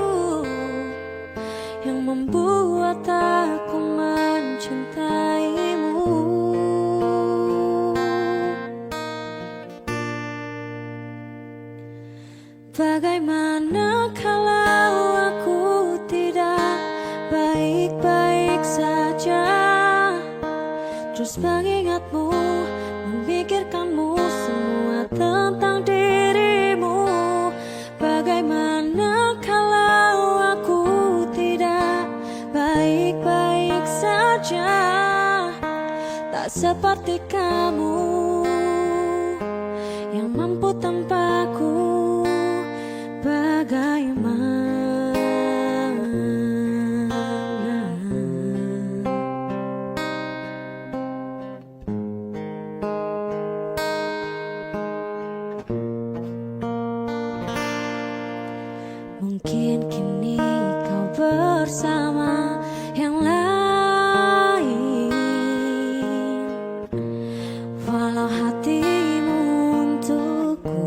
S2: yang membuat aku mencintaimu? Bagaimana kalau aku tidak baik-baik saja, terus mengingatmu, memikirkanmu, semua tentang diri seperti kamu yang mampu tanpaku. Bagaimana mungkin kini kau bersama yang lain, walau hatimu untukku.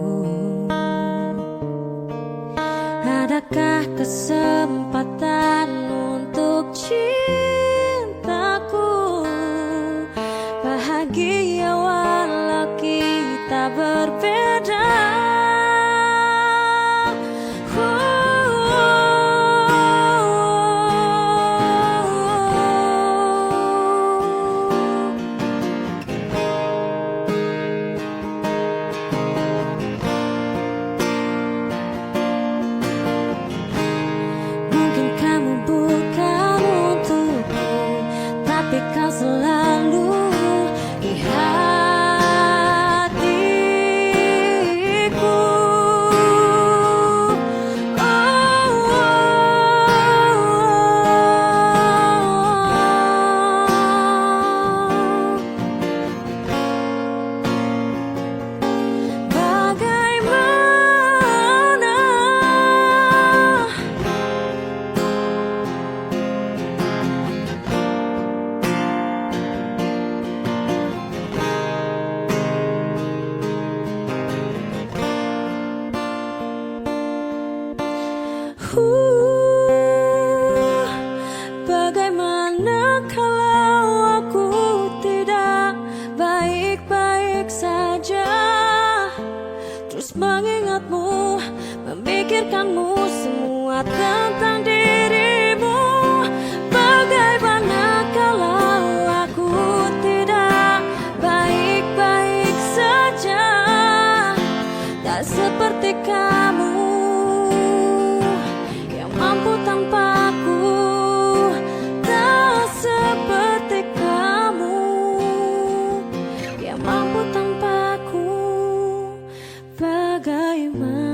S2: Adakah kesempatan untuk cintaku bahagia walau kita berbeda? Kau selalu di hatiku. Bagaimana kalau aku tidak baik-baik saja, terus mengingatmu, memikirkanmu, semua tentang dirimu. Bagaimana kalau aku tidak baik-baik saja, tak seperti kamu mampu tanpaku, tak seperti kamu yang mampu tanpaku. Bagaimana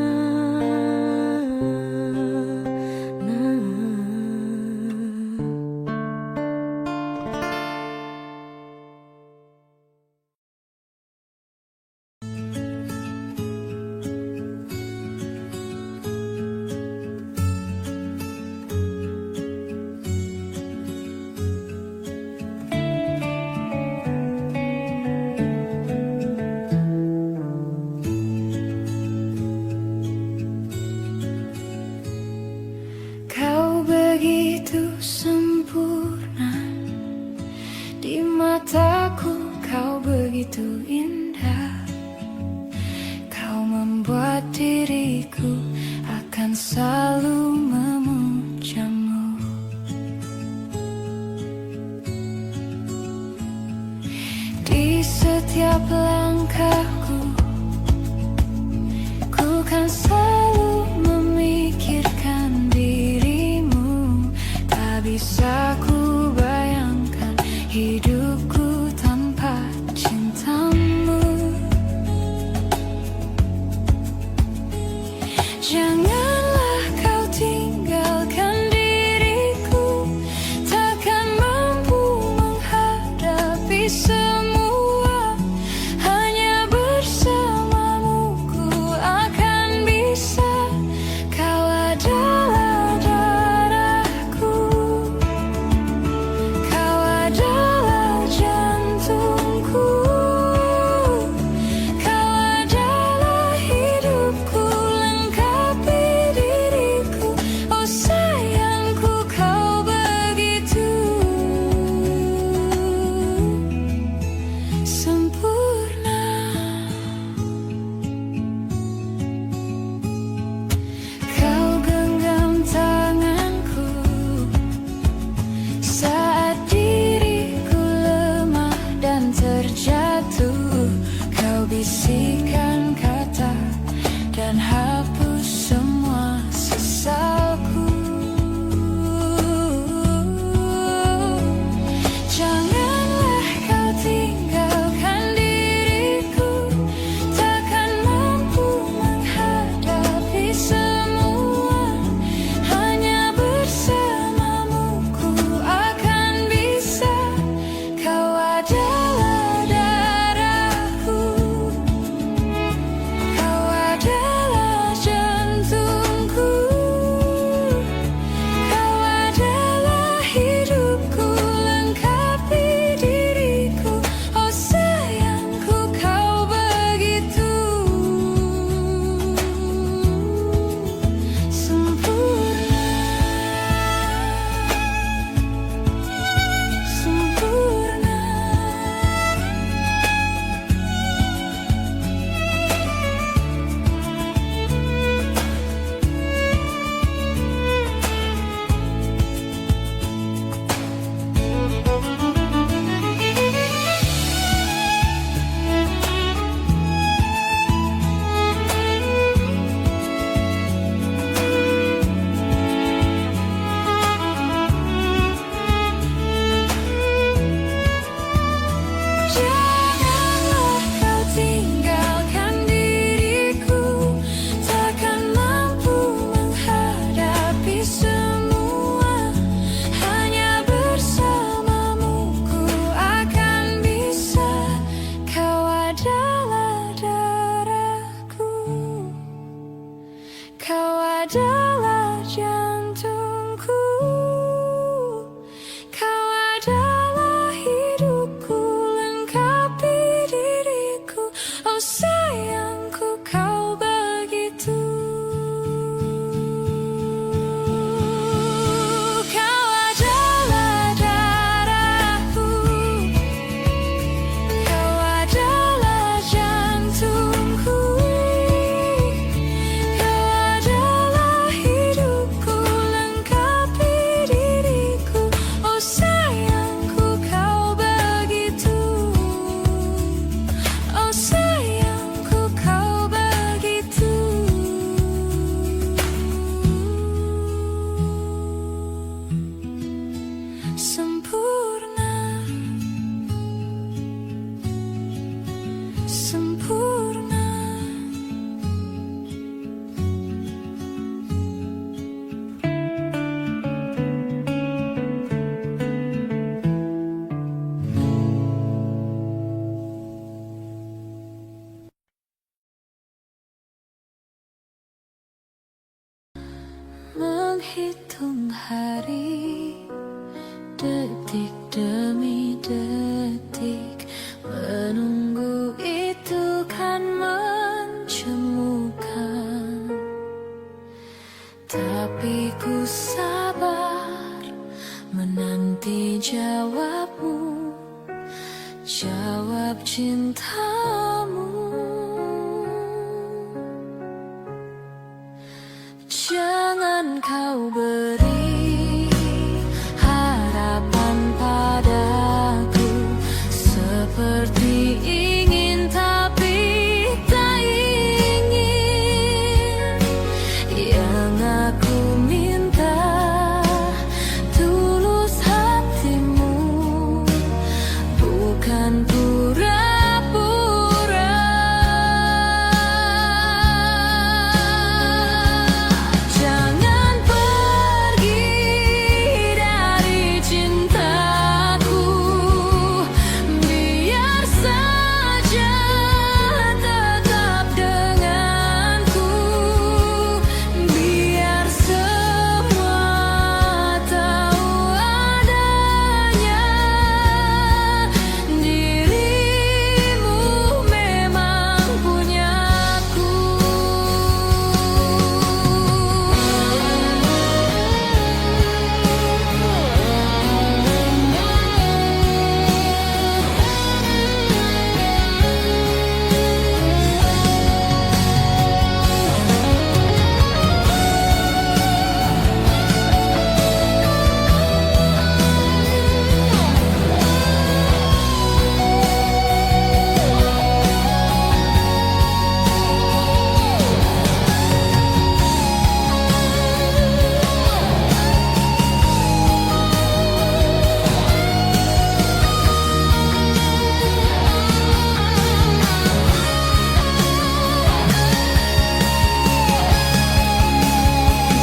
S2: sempurna di mataku, kau begitu indah. Kau membuat diriku akan selalu memujamu. Di setiap langkahku, ku kan selalu memikirkan dirimu. Tak bisa ku bayangkan hidupku tanpa cintamu. Janganlah kau tinggalkan diriku, takkan mampu menghadapi semua. Hanya bersamamu ku akan bisa. Kau adalah darahku, kau adalah jantungku, kau adalah hidupku, lengkapi diriku. Oh sayangku, kau begitu sempurna. Kau genggam tanganku saat diriku lemah dan terjatuh. Kau bisikan kata dan hapus semua sesalku. Janganlah kau tinggalkan
S3: menghitung hari, detik demi detik, menunggu itu kan mencemukan. Tapi ku sabar menanti jawabmu, jawab cintamu. Jangan kau beri harapan padaku, seperti ingin tapi tak ingin. Yang aku minta tulus hatimu, bukan pura-pura. Jangan pergi dari cintaku, biar saja tetap denganku, biar semua tahu adanya dirimu memang punyaku.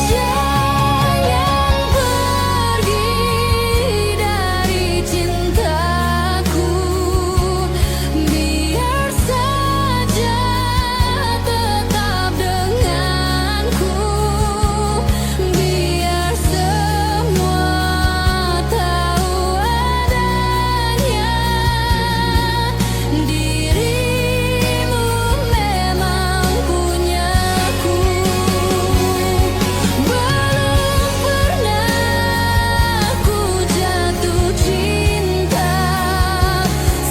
S3: Jangan pergi dari cintaku, biar saja tetap denganku, biar semua tahu adanya dirimu memang punyaku. Belum pernah ku jatuh cinta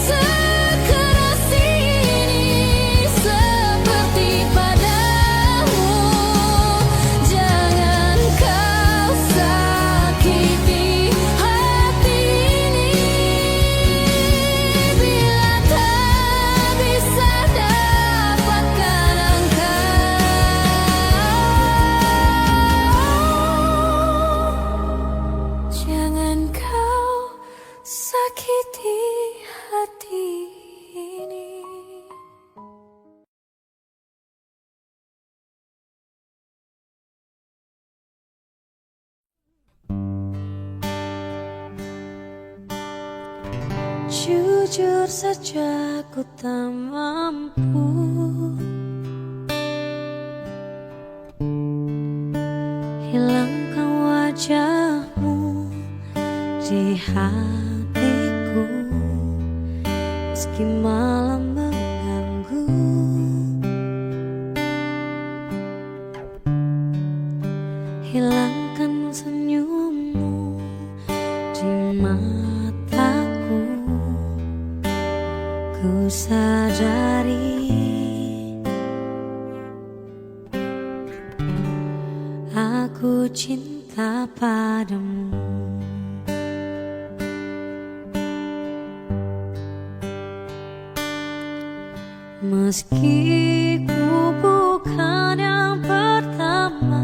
S3: sekeras ini seperti padamu. Jangan kau sakiti hati ini, bila tak bisa dapatkan engkau. Jangan kau sakiti hati ini. Jujur saja ku tak mampu hilangkan wajahmu di hatiku, meski malam mengganggu. Hilangkan senyummu di mataku, ku sadari aku cinta padamu. Meski ku bukan yang pertama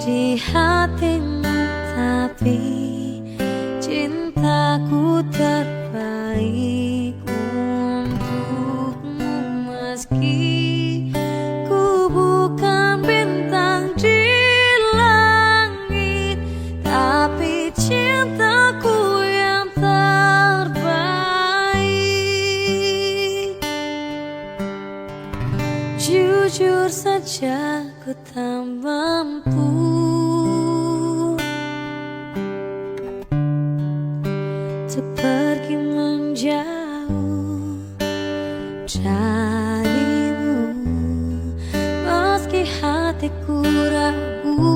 S3: di hatimu, tapi cintaku terbaik untukmu. Meski ku bukan bintang di langit, tapi cintaku yang terbaik. Jujur saja ku tak mampu
S2: jauh darimu, meski hatiku ragu.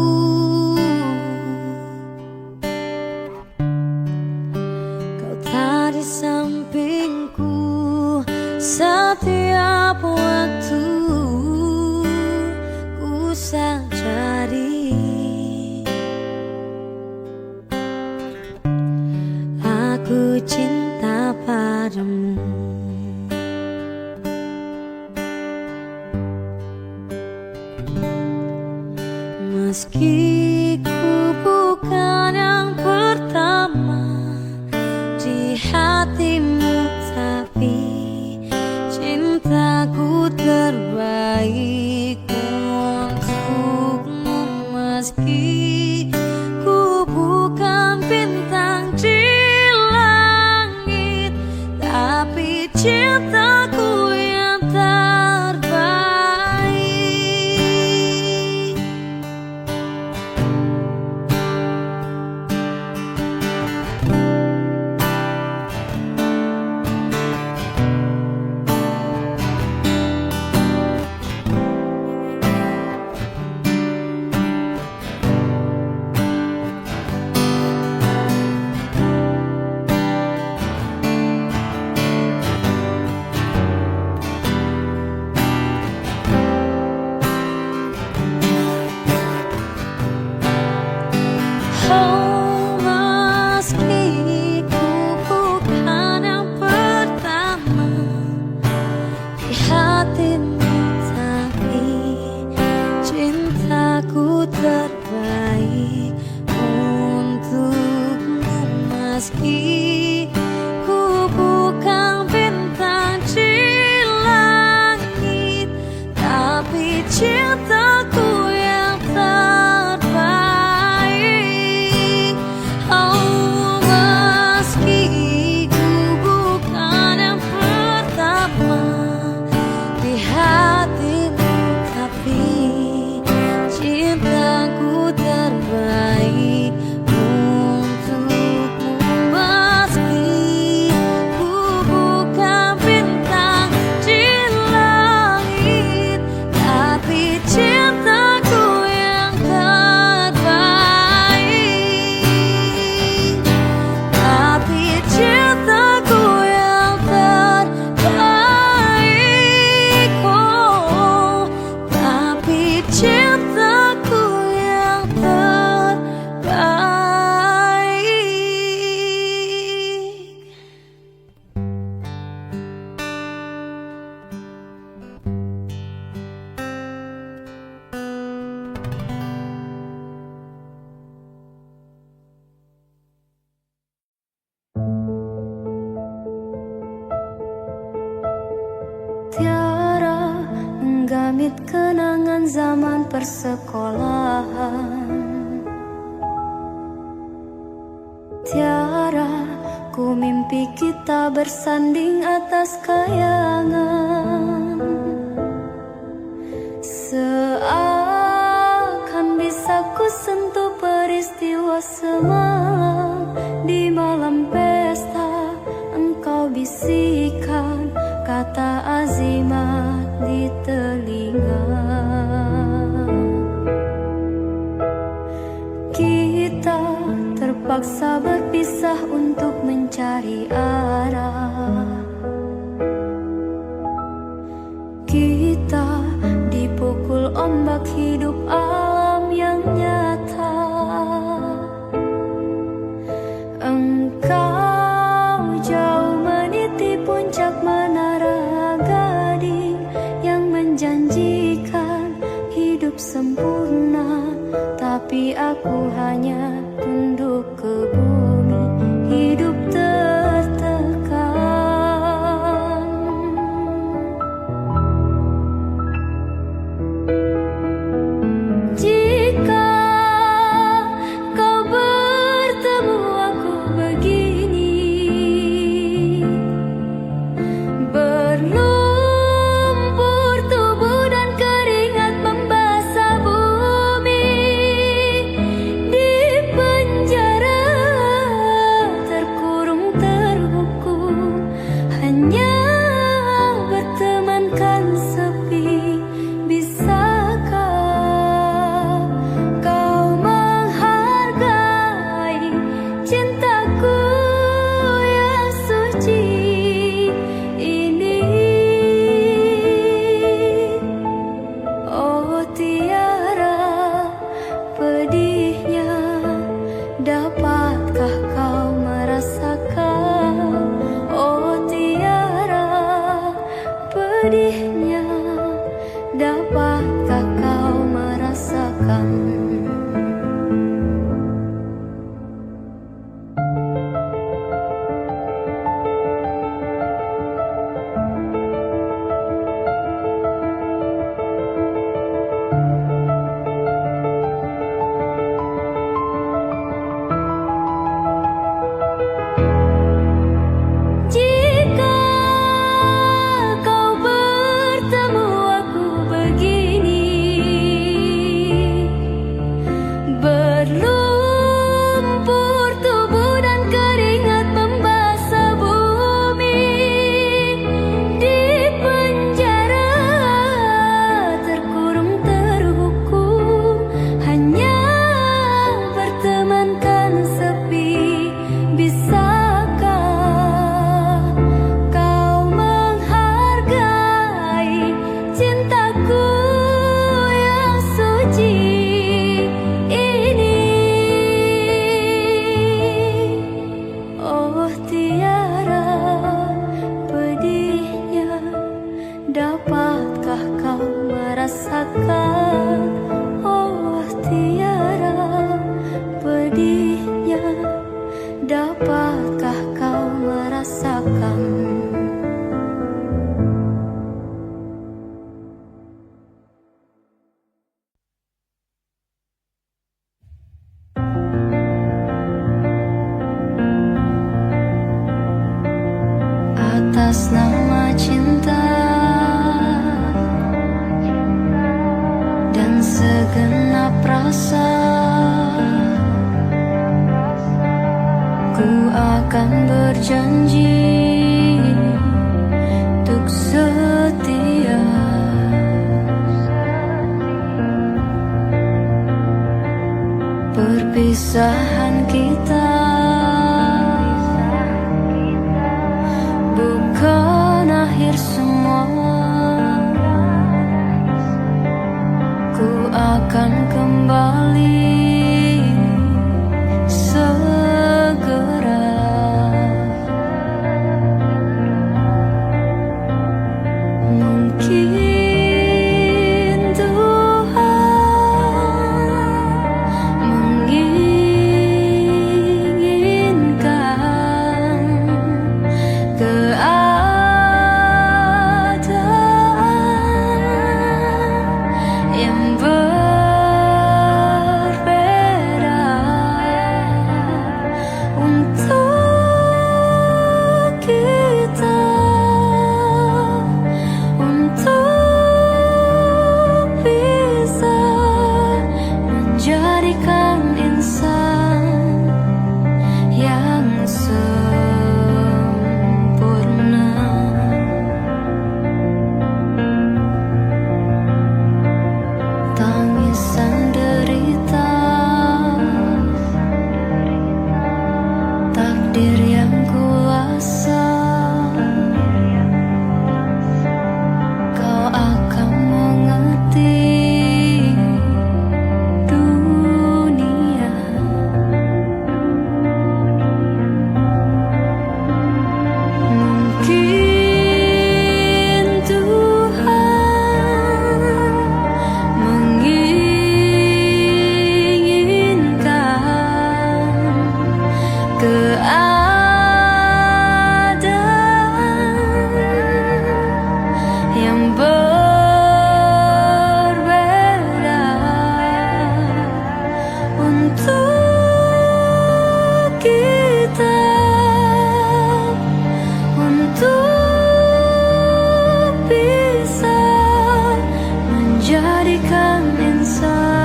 S2: Kau tak di sampingku setiap waktu ku sadari aku cinta padamu. Meski ku bukan yang pertama di hatimu, tapi cintaku terbaik untukmu. Meski ku bukan bintang di langit, tapi cintaku yang terbaik. Oh, meski ku bukan yang pertama di hatimu, tapi cintaku terbaik untukmu. Meski ku bukan bintang di langit, tapi cintaku yang terbaik. Oh, meski ku bukan yang pertama di hatimu, tapi cintaku terbaik untukmu. Meski ku bukan bintang di langit, tapi cintaku yang terbaik. Tapi cintaku yang terbaik. Oh, tapi cintaku yang terbaik.
S3: Tiara menggamit kenangan zaman persekolahan. Tiara, ku mimpi kita bersanding atas kayangan. Seakan bisa ku sentuh peristiwa semalam. Di malam pesta engkau bisikan kata azimat di telinga. Kita terpaksa berpisah untuk mencari arah. Kita dipukul ombak hidup alam yang nyata. Engkau jauh meniti puncak menara Gading yang menjanjikan hidup sempurna, tapi aku hanya tunduk ke bumi, hidup tertekan. Jika kau bertemu aku begini, berlumpur tubuh dan keringat membasah bumi, di penjara dapatkah kau merasakan? Jika kau bertemu aku begini, berlumpur tubuh dan keringat membasah bumi, di penjara terkurung terhukum, hanya bertemankan sepi, bisakah kau menghargai cintaku yang suci ini? Oh tiara pedihnya, dapatkah kau merasakan? Oh tiara pedihnya, dapatkah kau merasakan? Atas nama cinta dan segenap rasa, ku akan berjanji untuk setia. Perpisahan kita bukan akhir semua. Ku akan kembali segera. Mungkin Tuhan menginginkan keadaan yang berbeda untuk kita, untuk bisa menjadikan insan yang sempurna. Tangisan derita, takdir yang kuasa, kau akan mengerti dunia. Mungkin Tuhan menginginkan keadaan yang berbeda untuk kita, untuk bisa menjadikan insan